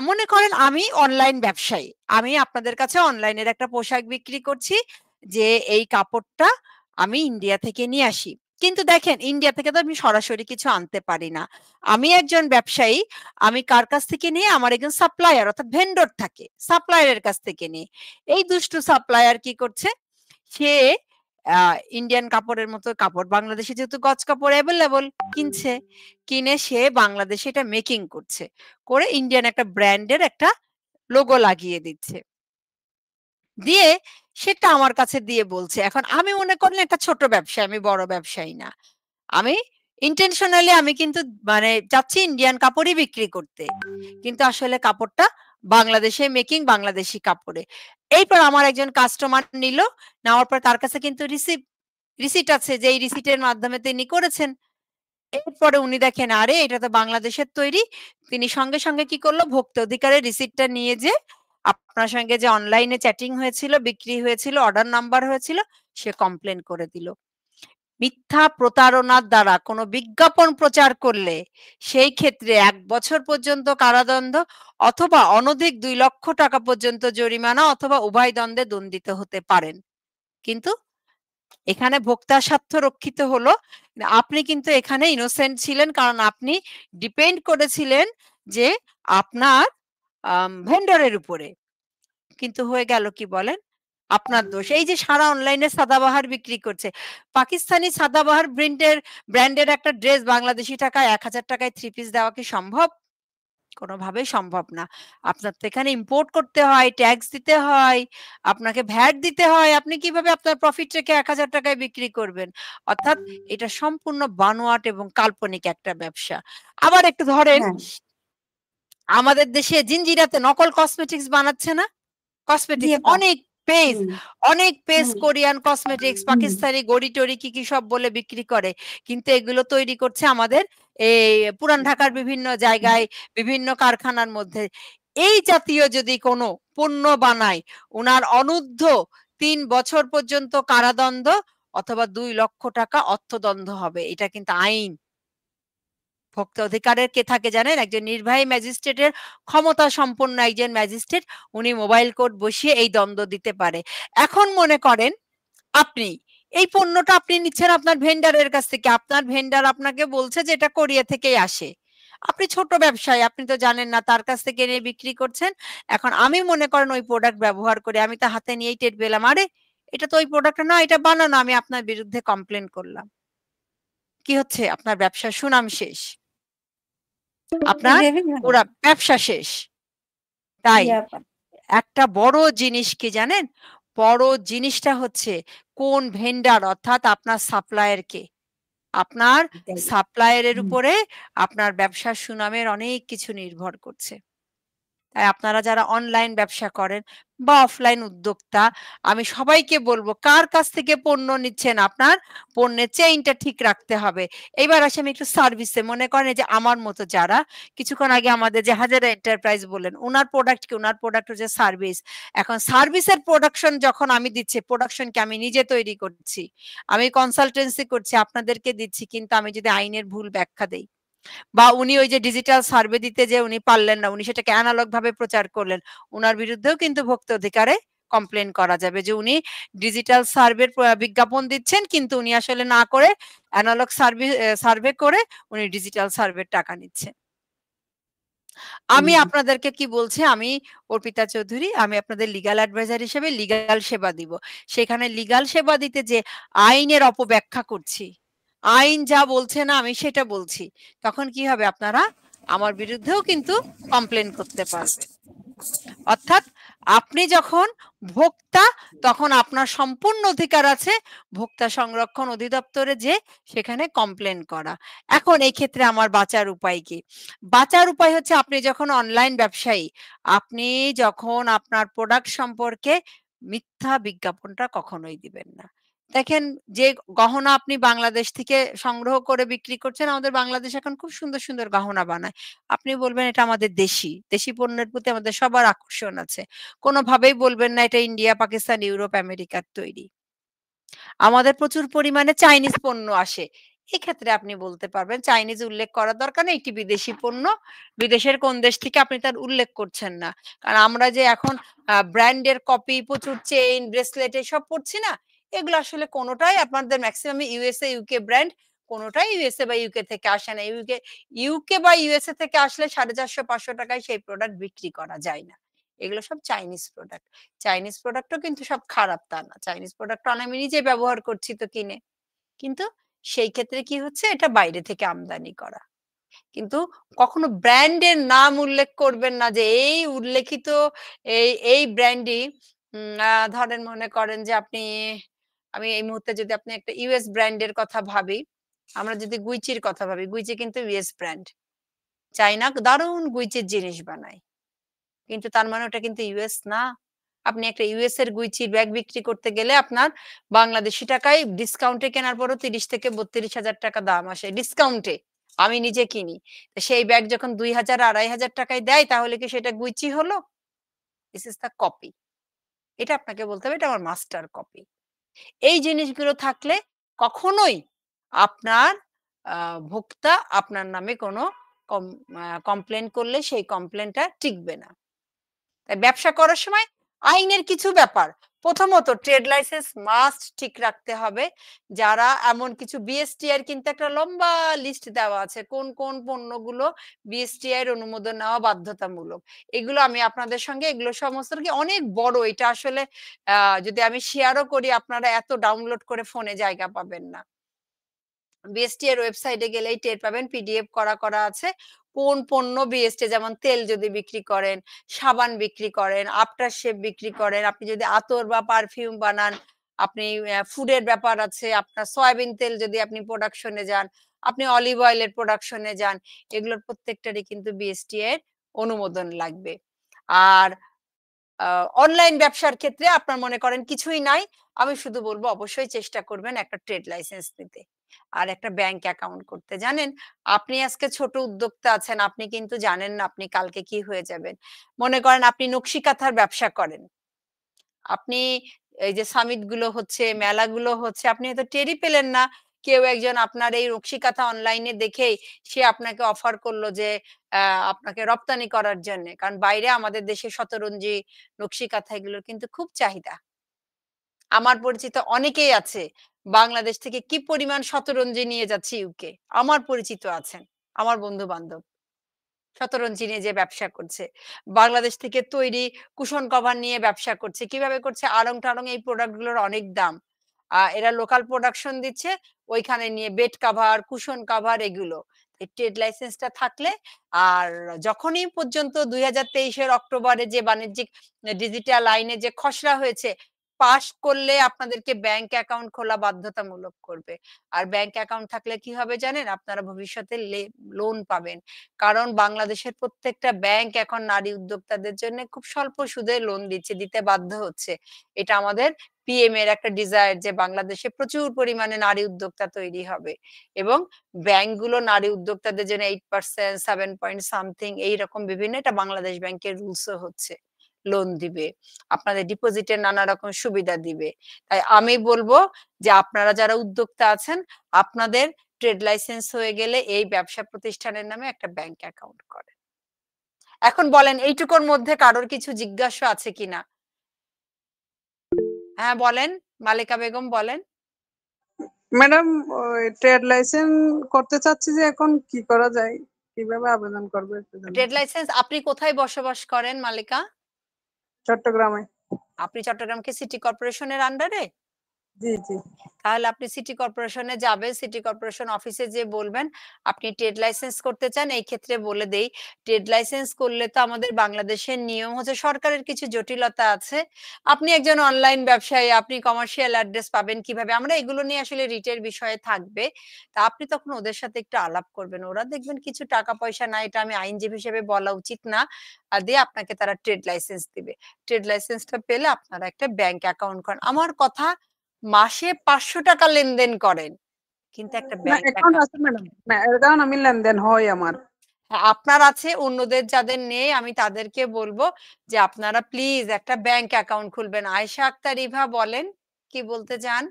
মনে করেন আমি অনলাইন ব্যবসায়ী, আমি আপনাদের কাছে অনলাইনের একটা পোশাক বিক্রি করছি, যে এই কাপড়টা আমি ইন্ডিয়া থেকে নিয়ে আসি, কিন্তু দেখেন ইন্ডিয়া থেকে তো আমি সরাসরি কিছু আনতে পারি না। আমি একজন ব্যবসায়ী, আমি কার কাছ থেকে নিয়ে, আমার একজন সাপ্লায়ার অর্থাৎ ভেন্ডর থাকে, সাপ্লায়ারের কাছ থেকে নিয়ে, এই দুষ্টু সাপ্লায়ার কি করছে, সে ইন্ডিয়ান কাপড়ের মতো কাপড় বাংলাদেশে যেহেতু গজ কাপড় অ্যাভেলেবল কিনছে, কিনে সে বাংলাদেশে এটা মেকিং করছে, করে ইন্ডিয়ান একটা ব্র্যান্ডের একটা লোগো লাগিয়ে দিচ্ছে, দিয়ে সেটা আমার কাছে দিয়ে বলছে। এখন আমি মনে করলে একটা ছোট ব্যবসায়ী, আমি বড় ব্যবসায়ী না, আমি ইন্টেনশনালি আমি কিন্তু মানে চাচ্ছি ইন্ডিয়ান কাপড়ই বিক্রি করতে, কিন্তু আসলে কাপড়টা বাংলাদেশে মেকিং, বাংলাদেশি কাপড়ে। এইপর আমার একজন কাস্টমার নিল, নেওয়ার পর তার কাছে কিন্তু রিসিট আছে, যে এই রিসিটের মাধ্যমে তিনি করেছেন। এরপরে উনি দেখেন আরে এটা তো বাংলাদেশের তৈরি, তিনি সঙ্গে সঙ্গে কি করলো, ভোক্তা অধিকারের রিসিটটা নিয়ে যে আপনার সঙ্গে যে অনলাইনে চ্যাটিং হয়েছিল, বিক্রি হয়েছিল, অর্ডার নাম্বার হয়েছিল, সে কমপ্লেন করে দিল। মিথ্যা প্রতারণার দ্বারা কোনো বিজ্ঞাপন প্রচার করলে সেই ক্ষেত্রে 1 বছর পর্যন্ত কারাদণ্ড অথবা অনধিক 2 লক্ষ টাকা পর্যন্ত জরিমানা অথবা উভয় দণ্ডে দণ্ডিত হতে পারেন। কিন্তু এখানে ভোক্তার স্বার্থ রক্ষিত হলো, আপনি কিন্তু এখানে ইনোসেন্ট ছিলেন, কারণ আপনি ডিপেন্ড করেছিলেন যে আপনার ভেন্ডরের উপরে, কিন্তু হয়ে গেল কি বলেন, আপনার দোষ। এই যে সারা অনলাইনে সাদাবাহার বিক্রি করছে, পাকিস্তানি সাদাবাহার ব্র্যান্ডের একটা ড্রেস বাংলাদেশি টাকায় 1000 টাকায় 3 পিস দেওয়া কি সম্ভব? কোনোভাবেই সম্ভব না। আপনার তো এখানে ইম্পোর্ট করতে হয়, ট্যাক্স দিতে হয়, আপনাকে ভ্যাট দিতে হয়, আপনি কিভাবে আপনার প্রফিট রেখে 1000 টাকায় বিক্রি করবেন? অর্থাৎ এটা সম্পূর্ণ বানোয়াট এবং কাল্পনিক একটা ব্যবসা। আবার একটু ধরেন, আমাদের দেশে জিঞ্জিরাতে নকল কসমেটিক্স বানাচ্ছে না? কসমেটিক্স অনেক পেজ কোরিয়ান কসমেটিক্স, পাকিস্তানি গড়ি-টড়ি কি সব বলে বিক্রি করে, কিন্তু এগুলো তৈরি করছে আমাদের এই পুরান ঢাকার বিভিন্ন জায়গায়, বিভিন্ন কারখানার মধ্যে। এই জাতীয় যদি কোনো পণ্য বানায়, উনার অনূর্ধ্ব 3 বছর পর্যন্ত কারাদণ্ড অথবা 2 লক্ষ টাকা অর্থদণ্ড হবে, এটা কিন্তু আইন। ভোক্তা অধিকারের কে থাকে জানেন? একজন নির্বাহী ম্যাজিস্ট্রেটের ক্ষমতা সম্পন্ন একজন ম্যাজিস্ট্রেট, উনি মোবাইল কোর্ট বসিয়ে এই দ্বন্দ্ব দিতে পারে। এখন মনে করেন আপনি এই পণ্যটা আপনি নিচ্ছেন আপনার ভেন্ডারের কাছ থেকে, আপনার ভেন্ডার আপনাকে বলছে যে এটা কোরিয়া থেকেই আসে। আপনি ছোট ব্যবসায়ী, আপনি তো জানেন না, তার কাছ থেকে এনে বিক্রি করছেন। এখন আমি মনে করেন ওই প্রোডাক্ট ব্যবহার করে আমি তো হাতে নিয়েই টের পেলাম, আরে এটা তো ওই প্রোডাক্ট না, এটা বানানো, আমি আপনার বিরুদ্ধে কমপ্লেন করলাম। কি হচ্ছে? আপনার ব্যবসার সুনাম শেষ, আপনার পুরা ব্যবসা শেষ। তাই একটা বড় জিনিস কি জানেন? বড় জিনিসটা হচ্ছে কোন ভেন্ডার, অর্থাৎ আপনার সাপ্লায়ার কে। আপনার সাপ্লায়ারের উপরে আপনার ব্যবসার সুনামের অনেক কিছু নির্ভর করছে। তাই আপনারা যারা অনলাইন ব্যবসা করেন বা অফলাইন উদ্যোক্তা, আমি সবাইকে বলবো কার কাছ থেকে পণ্য নিচ্ছেন আপনার পণ্যের চেইনটা ঠিক রাখতে হবে। এবার আসি আমি একটু সার্ভিসে। মনে করেন যে আমার মতো যারা কিছুক্ষণ আগে আমাদের যে হাজারা এন্টারপ্রাইজ বললেন, ওনার প্রোডাক্ট কি? ওনার প্রোডাক্ট হচ্ছে সার্ভিস। এখন সার্ভিসের প্রোডাকশন যখন আমি দিচ্ছি, প্রোডাকশনকে আমি নিজে তৈরি করছি, আমি কনসালটেন্সি করছি, আপনাদেরকে দিচ্ছি, কিন্তু আমি যদি আইনের ভুল ব্যাখ্যা দেই বা উনি ওই যে ডিজিটাল সার্ভে দিতে যে উনি পারলেন না, উনি সেটাকে অ্যানালগ ভাবে প্রচার করলেন, উনার বিরুদ্ধেও কিন্তু ভোক্তা অধিকারে কমপ্লেন করা যাবে যে উনি ডিজিটাল সার্ভের বিজ্ঞাপন দিচ্ছেন, কিন্তু উনি আসলে না করে অ্যানালগ সার্ভে করে উনি ডিজিটাল সার্ভের টাকা নিচ্ছেন। আমি আপনাদেরকে কি বলছি, আমি অর্পিতা চৌধুরী, আমি আপনাদের লিগ্যাল অ্যাডভাইজার হিসেবে লিগ্যাল সেবা দিব। সেখানে লিগ্যাল সেবা দিতে যে আইনের অপব্যাখ্যা করছি, আইন যা বলছে না আমি সেটা বলছি, তখন কি হবে? আপনারা আমার বিরুদ্ধেও কিন্তু কমপ্লেন করতে পারবেন। অর্থাৎ আপনি যখন ভোক্তা, তখন আপনার সম্পূর্ণ অধিকার আছে ভোক্তা সংরক্ষণ অধিদপ্তরে যে সেখানে কমপ্লেন করা। এখন এই ক্ষেত্রে আমার বাঁচার উপায় কি? বাঁচার উপায় হচ্ছে, আপনি যখন অনলাইন ব্যবসায়ী, আপনি যখন আপনার প্রোডাক্ট সম্পর্কে মিথ্যা বিজ্ঞাপনটা কখনোই দিবেন না। দেখেন, যে গহনা আপনি বাংলাদেশ থেকে সংগ্রহ করে বিক্রি করছেন, আমাদের বাংলাদেশ এখন খুব সুন্দর সুন্দর গহনা বানায়। আপনি বলবেন এটা আমাদের দেশি পণ্যের প্রতি আমাদের সবার আকর্ষণ আছে। কোনোভাবেই বলবেন না এটা ইন্ডিয়া, পাকিস্তান, ইউরোপ, আমেরিকার তৈরি। আমাদের প্রচুর পরিমাণে চাইনিজ পণ্য আসে। এক্ষেত্রে আপনি বলতে পারবেন চাইনিজ উল্লেখ করার দরকার নেই, এটি বিদেশি পণ্য। বিদেশের কোন দেশ থেকে আপনি তার উল্লেখ করছেন না। কারণ আমরা যে এখন ব্র্যান্ডের কপি, প্রচুর চেইন, ব্রেসলেট এসব পড়ছি না, এগুলো আসলে কোনোটাই আপনাদের ম্যাক্সিমাম ইউএসএ, ইউকে ব্র্যান্ড, কোনোটাই ইউএসএ বা ইউকে থেকে আসে না। ইউকে বা ইউএসএ থেকে আসলে 450-500 টাকায় সেই প্রোডাক্ট বিক্রি করা যায় না। এগুলো সব চাইনিজ প্রোডাক্ট। চাইনিজ প্রোডাক্টও কিন্তু সব খারাপ তা না। চাইনিজ প্রোডাক্ট আমি নিজে ব্যবহার করছি তো কিনে। কিন্তু সেই ক্ষেত্রে কি হচ্ছে? এটা বাইরে থেকে আমদানি করা। কিন্তু কখনো ব্র্যান্ডের নাম উল্লেখ করবেন না যে এই উল্লেখিত এই ব্র্যান্ডই ধরেন মনে করেন যে আমি এই মুহূর্তে যদি আপনি একটা ইউএস ব্র্যান্ডের কথা ভাবি, আমরা যদি গুইচির কথা ভাবি, গুইচি কিন্তু ইউএস ব্র্যান্ড। চাইনা দারুণ গুইচির জিনিস বানায়। কিন্তু তার মানে ওটা কিন্তু ইউএস না। আপনি একটা ইউএস এর গুইচির ব্যাগ বিক্রি করতে গেলে আপনার বাংলাদেশী টাকায় ডিসকাউন্টে কেনার পরও 30 থেকে 32,000 টাকা দাম আসে ডিসকাউন্টে। আমি নিজে কিনি। তো সেই ব্যাগ যখন 2,000 2,500 টাকায় দেয়, তাহলে কি সেটা গুইচি হলো? This is the copy. এটা আপনাকে বলতে হবে এটা আমার মাস্টার কপি। এই জিনিসগুলো থাকলে কখনোই আপনার ভোক্তা আপনার নামে কোনো কমপ্লেন করলে সেই কমপ্লেনটা টিকবে না। তাই ব্যবসা করার সময় আইনের কিছু ব্যাপার, প্রথমত ট্রেড লাইসেন্স মাস্ট ঠিক রাখতে হবে। যারা এমন কিছু বিএসটিআই এর কিন্তু একটা লম্বা লিস্ট দেওয়া আছে কোন কোন পণ্যগুলো বিএসটিআই এর অনুমোদন নেওয়া বাধ্যতামূলক। এগুলো আমি আপনাদের সঙ্গে এগুলো সমস্ত কি অনেক বড়, এটা আসলে যদি আমি শেয়ারও করি আপনারা এত ডাউনলোড করে ফোনে জায়গা পাবেন না। বিএসটি এর ওয়েবসাইটে গেলেই টের পাবেন, পিডিএফ করা আছে। কোন পণ্য বিএসটি, যেমন তেল যদি বিক্রি করেন, সাবান বিক্রি করেন, আফটার শেভ বিক্রি করেন, আপনি যদি আতর বা পারফিউম বানান, আপনি ফুডের ব্যাপার আছে, আপনার সয়াবিন তেল যদি আপনি প্রোডাকশনে যান, আপনি অলিভ অয়েলের প্রোডাকশনে যান, এগুলোর প্রত্যেকটারই কিন্তু বিএসটি এর অনুমোদন লাগবে। আর অনলাইন ব্যবসার ক্ষেত্রে আপনার মনে করেন কিছুই নাই, আমি শুধু বলবো অবশ্যই চেষ্টা করবেন একটা ট্রেড লাইসেন্স নিতে আর একটা ব্যাংক অ্যাকাউন্ট করতে। জানেন, আপনি আজকে ছোট উদ্যোক্তা আছেন, আপনি কিন্তু জানেন না আপনি কালকে কি হয়ে যাবেন। মনে করেন আপনি নকশি কাঁথার ব্যবসা করেন, আপনি এই যে সামিট গুলো হচ্ছে, মেলাগুলো হচ্ছে, আপনি হয়তো টেরই পেলেন না, কেউ একজন আপনার এই নকশিকাঁথা অনলাইনে দেখেই সে আপনাকে অফার করলো যে আপনাকে রপ্তানি করার জন্য, কারণ বাইরে আমাদের দেশে শতরঞ্জি, নকশিকাঁথা এগুলোর কিন্তু খুব চাহিদা। আমার পরিচিত অনেকেই আছে বাংলাদেশ থেকে কি পরিমাণ শতরঞ্জি নিয়ে যাচ্ছে ইউকে, আমার পরিচিত আছেন, আমার বন্ধু বান্ধব শতরঞ্জি নিয়ে যে ব্যবসা করছে, বাংলাদেশ থেকে তৈরি কুশন কভার নিয়ে ব্যবসা করছে। কিভাবে করছে? আড়ং টাড়ং এই প্রোডাক্ট গুলোর অনেক দাম। এরা লোকাল প্রোডাকশন দিচ্ছে, ওইখানে নিয়ে বেড কাভার, কুশন কাভার এগুলো। এই ট্রেড লাইসেন্সটা থাকলে, আর যখনই পর্যন্ত 2023 এর অক্টোবরে যে বাণিজ্যিক ডিজিটাল আইনে যে খসড়া হয়েছে, পাস করলে আপনাদেরকে ব্যাংক অ্যাকাউন্ট খোলা বাধ্যতামূলক করবে। আর ব্যাংক অ্যাকাউন্ট থাকলে কি হবে জানেন? আপনারা ভবিষ্যতে লোন পাবেন। কারণ বাংলাদেশের প্রত্যেকটা ব্যাংক এখন নারী উদ্যোক্তাদের জন্য খুব স্বল্প সুদে লোন দিচ্ছে, দিতে বাধ্য হচ্ছে। এটা আমাদের পিএম এর একটা ডিজায়ার যে বাংলাদেশে প্রচুর পরিমাণে নারী উদ্যোক্তা তৈরি হবে এবং ব্যাংকগুলো নারী উদ্যোক্তাদের জন্য 8%, 7 পয়েন্ট সামথিং এইরকম বিভিন্ন, এটা বাংলাদেশ ব্যাংকের রুলসও হচ্ছে, লোন দিবে, আপনাদের ডিপোজিটের নানা রকম সুবিধা দিবে। তাই আমি বলবো যে আপনারা যারা উদ্যোক্তা আছেন, আপনাদের ট্রেড লাইসেন্স হয়ে গেলে এই ব্যবসা প্রতিষ্ঠানের নামে একটা ব্যাংক অ্যাকাউন্ট করেন। এখন বলেন এইটুকুর মধ্যে কারোর কিছু জিজ্ঞাসা আছে কিনা? হ্যাঁ বলেন, মালিকা বেগম বলেন। ম্যাডাম, ট্রেড লাইসেন্স করতে চাচ্ছি যে এখন কি করা যায়, কিভাবে আবেদন করবো একটু জানান। ট্রেড লাইসেন্স আপনি কোথায় বসবাস করেন মালিকা? চট্টগ্রামে। আপনি চট্টগ্রামকে সিটি কর্পোরেশনের আন্ডারে? জি জি। তাহলে আপনি সিটি কর্পোরেশনে যাবেন, সিটি কর্পোরেশন অফিসে যেয়ে বলবেন আপনি ট্রেড লাইসেন্স করতে চান। এই ক্ষেত্রে বলে দেই, ট্রেড লাইসেন্স করলে তো আমাদের বাংলাদেশের নিয়ম হচ্ছে, সরকারের কিছু জটিলতা আছে। আপনি একজন অনলাইন ব্যবসায়ী, আপনি কমার্শিয়াল অ্যাড্রেস পাবেন কিভাবে, আমরা এগুলো নিয়ে আসলে রিটের বিষয়ে থাকবে। তা আপনি তখন ওদের সাথে একটু আলাপ করবেন, ওরা দেখবেন কিছু টাকা পয়সা না, এটা আমি আইনজীবী হিসেবে বলা উচিত না, দিয়ে আপনাকে তারা ট্রেড লাইসেন্স দিবে। ট্রেড লাইসেন্সটা পেলে আপনারা একটা ব্যাংক অ্যাকাউন্ট করেন। আমার কথা, মাসে 500 টাকা লেনদেন করেন, কিন্তু একটা না, ব্যাংক অ্যাকাউন্ট আছে অ্যাকাউন্ট ম্যাডাম, না অ্যাকাউন্ট আমি লেনদেন হয় আমার। আপনার আছে, অন্যদের যাদের নেই আমি তাদেরকে বলবো যে আপনারা প্লিজ একটা ব্যাংক অ্যাকাউন্ট খুলবেন। আয়েশা আক্তার ইভা বলেন, কি বলতে চান?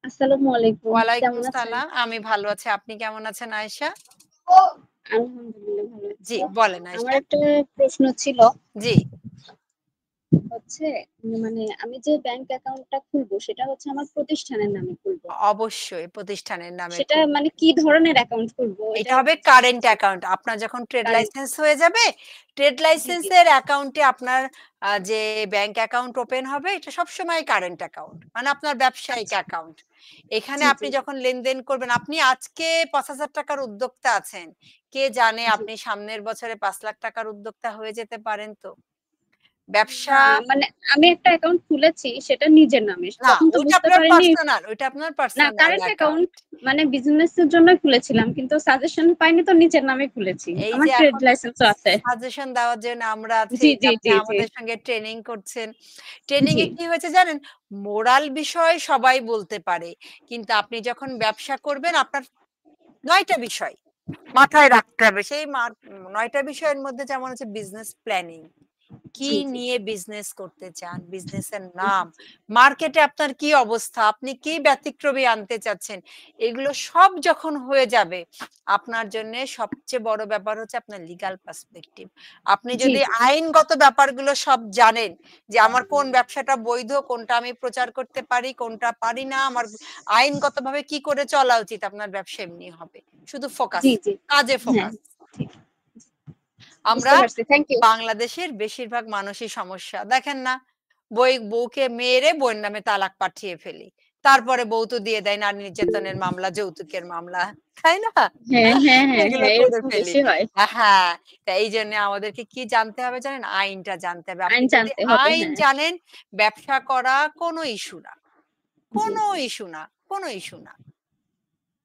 আসসালামু আলাইকুম, ওয়ালাইকুম কেমন আছেন? সালাম, আমি ভালো আছি, আপনি কেমন আছেন আয়েশা? আলহামদুলিল্লাহ ভালো আছি। জি বলেন আমার আয়েশা। একটা প্রশ্ন ছিল, জি হচ্ছে মানে আমি যে ব্যাংক অ্যাকাউন্টটা খুলবো সেটা হচ্ছে আমার প্রতিষ্ঠানের নামে খুলবো। অবশ্যই প্রতিষ্ঠানের নামে সেটা খুলবেন। মানে কি ধরনের অ্যাকাউন্ট খুলবো? এটা হবে কারেন্ট অ্যাকাউন্ট। আপনার যখন ট্রেড কারেন্ট। লাইসেন্স হয়ে যাবে, ট্রেড জি জি। লাইসেন্সের অ্যাকাউন্টে আপনার যে ব্যাংক অ্যাকাউন্ট ওপেন হবে, এটা সবসময় কারেন্ট অ্যাকাউন্ট, মানে আপনার ব্যবসায়িক আচ্ছা। অ্যাকাউন্ট। এখানে জি আপনি জি যখন লেনদেন করবেন, আপনি আজকে 5,000 টাকার উদ্যোক্তা আছেন, কে জানে জি। আপনি সামনের বছরে 5 লাখ টাকার উদ্যোক্তা হয়ে যেতে পারেন। তো ব্যবসা না মানে আমি একটা অ্যাকাউন্ট খুলেছি সেটা নিজের নামে, না, তখন তো ওইটা বুঝতে আপনার পারিনি। পার্সোনাল, ওইটা আপনার না, পার্সোনাল কারেন্ট অ্যাকাউন্ট। অ্যাকাউন্ট মানে বিজনেসের জন্য খুলেছিলাম, কিন্তু সাজেশন পাইনি তো নিজের নামে খুলেছি। এই আমার যে ট্রেড এখন লাইসেন্সও আছে। সাজেশন দেওয়ার জন্য আমরা আছি, জি এই যে জি আপনি জি জি আমাদের সঙ্গে ট্রেনিং করছেন। ট্রেনিং জি এ কি হয়েছে জানেন? মোরাল বিষয় সবাই বলতে পারে, কিন্তু আপনি যখন ব্যবসা করবেন আপনার 9 টা বিষয় মাথায় রাখতে হবে। সেই 9 টা বিষয়ের মধ্যে যেমন হচ্ছে বিজনেস প্ল্যানিং, কি জি জি নিয়ে বিজনেস করতে চান, বিজনেসের নাম, মার্কেটে আপনার কি অবস্থা, আপনি কি ব্যতিক্রমী আনতে চাচ্ছেন, এগুলো সব যখন হয়ে যাবে, আপনার জন্য সবচেয়ে বড় ব্যাপার হচ্ছে আপনার লিগ্যাল পার্সপেক্টিভ। আপনি জি যদি জি আইনগত ব্যাপারগুলো সব জানেন, যে আমার কোন ব্যবসাটা বৈধ, কোনটা আমি প্রচার করতে পারি, কোনটা পারি না, আমার আইনগতভাবে কি করে চলা উচিত, আপনার ব্যবসা এমনি হবে। শুধু ফোকাস, জি জি। কাজে হ্যাঁ, ফোকাস। ঠিক। আমরা বুঝতে পারছি, থ্যাংক ইউ। বাংলাদেশের বেশিরভাগ মানুষই সমস্যা দেখেন না, বউকে মেরে বউয়ের নামে তালাক পাঠিয়ে ফেলি, তারপরে বউ তো দিয়ে দেয় নারী নির্যাতনের মামলা, যৌতুকের মামলা, তাই না? হ্যাঁ হ্যাঁ হ্যাঁ এগুলো হ্যাঁ, করে এরকম ফেলি। বেশি হয়। হ্যাঁ, তাই এই জন্য আমাদেরকে কি জানতে হবে জানেন? আইনটা জানতে হবে। আপনি আইন যদি জানতে হবে, আইন হ্যাঁ। জানেন, ব্যবসা করা কোনো ইস্যু না, জি কোনো জি। ইস্যু না, কোনো ইস্যু না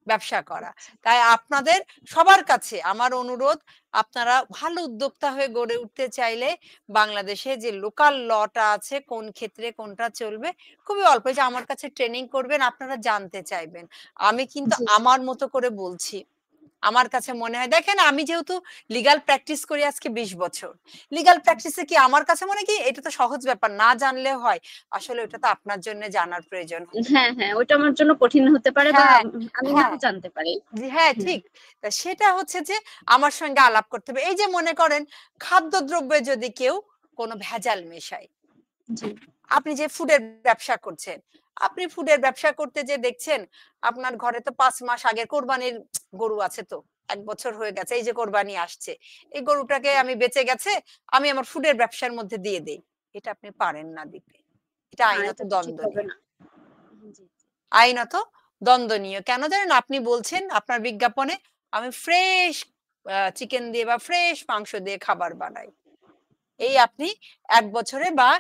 ব্যবসা করা। তাই আপনাদের সবার কাছে আমার অনুরোধ, আপনারা ভালো উদ্যোক্তা হয়ে গড়ে উঠতে চাইলে বাংলাদেশে যে লোকাল লটা আছে, কোন ক্ষেত্রে কোনটা চলবে, খুবই অল্প, যে আমার কাছে ট্রেনিং করবেন, আপনারা জানতে চাইবেন। আমি কিন্তু জি জি। আমার মতো করে বলছি। আমার কাছে মনে হয়, দেখেন আমি যেহেতু লিগ্যাল প্র্যাকটিস করি আজকে 20 বছর, লিগ্যাল প্র্যাকটিসে কি আমার কাছে মনে কি এটা তো সহজ ব্যাপার, না জানলেও হয়। আসলে ওটা তো আপনার জন্য জানার প্রয়োজন। হ্যাঁ হ্যাঁ, ওটা আমার জন্য কঠিন হতে পারে বা হ্যাঁ আমি হ্যাঁ নাও জানতে পারি। হ্যাঁ ঠিক। তা সেটা হচ্ছে যে আমার সঙ্গে আলাপ করতে হবে। এই যে মনে করেন খাদ্যদ্রব্যে যদি কেউ কোনো ভেজাল মেশায়, জি আপনি যে ফুডের ব্যবসা করছেন, আপনি ফুডের ব্যবসা করতে যে দেখছেন আপনার ঘরে তো 5 মাস আগের কোরবানির গরু আছে, তো 1 বছর হয়ে গেছে, এই যে কোরবানি আসছে, এই গরুটাকে আমি বেঁচে গেছে, আমি আমার ফুডের ব্যবসার মধ্যে দিয়ে দেই। এটা আপনি পারেন না দিতে। এটা না, আইনত এটা তো ঠিক হবে দ্বন্দ্বনীয়। না। জি আইনত দ্বন্দ্বনীয়। কেন জানেন? আপনি বলছেন আপনার বিজ্ঞাপনে আমি ফ্রেশ চিকেন দিয়ে বা ফ্রেশ মাংস দিয়ে খাবার বানাই। এই আপনি ১ বছরে বা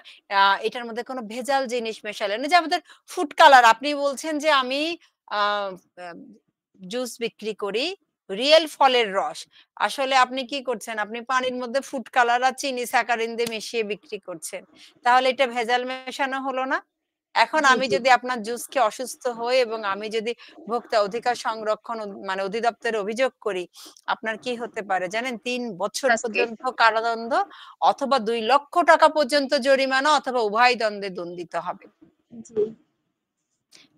এটার মধ্যে কোনো ভেজাল জিনিস মেশালেন না। যে আমাদের ফুড কালার, আপনি বলছেন যে আমি আ আ জুস বিক্রি করি, রিয়েল ফলের রস। আসলে আপনি কি করছেন? আপনি পানির মধ্যে ফুড কালার আর চিনি স্যাকারিন দিয়ে মিশিয়ে বিক্রি করছেন। তাহলে এটা ভেজাল মেশানো হলো না? এখন জি আমি জি যদি আপনার জুস খেয়ে অসুস্থ হই এবং আমি যদি ভোক্তা অধিকার সংরক্ষণ মানে অধিদপ্তরে অভিযোগ করি, আপনার কি হতে পারে জানেন? ৩ বছর শাস্তি। পর্যন্ত কারাদণ্ড অথবা ২ লক্ষ টাকা পর্যন্ত জরিমানা অথবা উভয় দণ্ডে দণ্ডিত হবেন। জি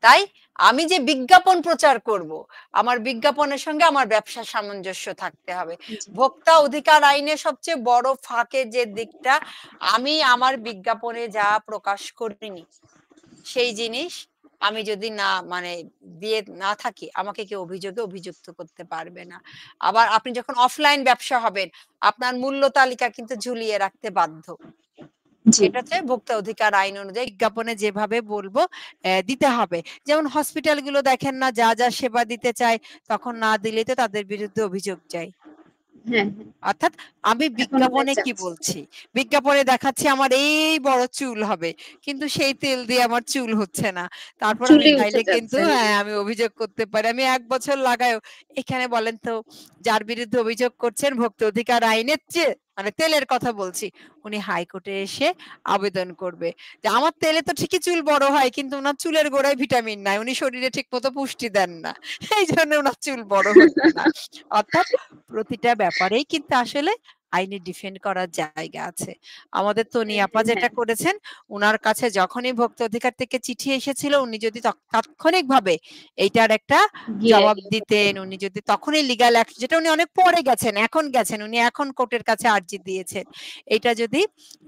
তাই আমি যে বিজ্ঞাপন প্রচার করব, আমার বিজ্ঞাপনের সঙ্গে আমার ব্যবসার সামঞ্জস্য থাকতে হবে। জি ভোক্তা অধিকার আইনের সবচেয়ে বড় ফাঁকের যে দিকটা, আমি আমার বিজ্ঞাপনে যা প্রকাশ করিনি সেই জিনিস আমি যদি না মানে দিয়ে না থাকি, আমাকে কেউ অভিযোগে অভিযুক্ত করতে পারবে না। আবার আপনি যখন অফলাইন ব্যবসা হবেন, আপনার মূল্য তালিকা কিন্তু ঝুলিয়ে রাখতে বাধ্য। জি এটা হচ্ছে ভোক্তা অধিকার আইন অনুযায়ী বিজ্ঞাপনে যেভাবে বলবো দিতে হবে। যেমন হসপিটাল গুলো দেখেন না, যা যা সেবা দিতে চায় তখন না দিলে তো তাদের বিরুদ্ধে অভিযোগ যায়। হ্যাঁ অর্থাৎ আমি এখন ওটাই বিজ্ঞাপনে কি চাচ্ছি। বলছি? বিজ্ঞাপনে দেখাচ্ছি আমার এই বড় চুল হবে। কিন্তু সেই তেল দিয়ে আমার চুল হচ্ছে না। তারপর আমি চুলই উঠে চাইলে কিন্তু যাচ্ছে। হ্যাঁ, আমি অভিযোগ করতে পারি। আমি ১ বছর লাগায়ও এখানে বলেন তো যার বিরুদ্ধে অভিযোগ করছেন ভোক্তা অধিকার আইনের চেয়ে মানে তেলের কথা বলছি, উনি হাইকোর্টে এসে আবেদন করবে। যে আমার তেলে তো ঠিকই চুল বড় হয় কিন্তু উনার চুলের গোড়ায় ভিটামিন নাই। উনি শরীরে ঠিকমতো পুষ্টি দেন না। এইজন্য উনার চুল বড় হচ্ছে না। অর্থাৎ প্রতিটা ব্যাপারেই কিন্তু আসলে আইনি ডিফেন্ড করার জায়গা আছে। আমাদের তনি আপা যেটা হ্যাঁ করেছেন, উনার কাছে যখনই ভোক্তা অধিকার থেকে চিঠি এসেছিল উনি যদি তাৎক্ষণিকভাবে এইটার একটা গিয়ে জবাব দিতেন, উনি যদি তখনই লিগ্যাল অ্যাকশন, যেটা উনি অনেক পরে গেছেন, এখন গেছেন, উনি এখন কোর্টের কাছে আর্জি দিয়েছেন। এটা যদি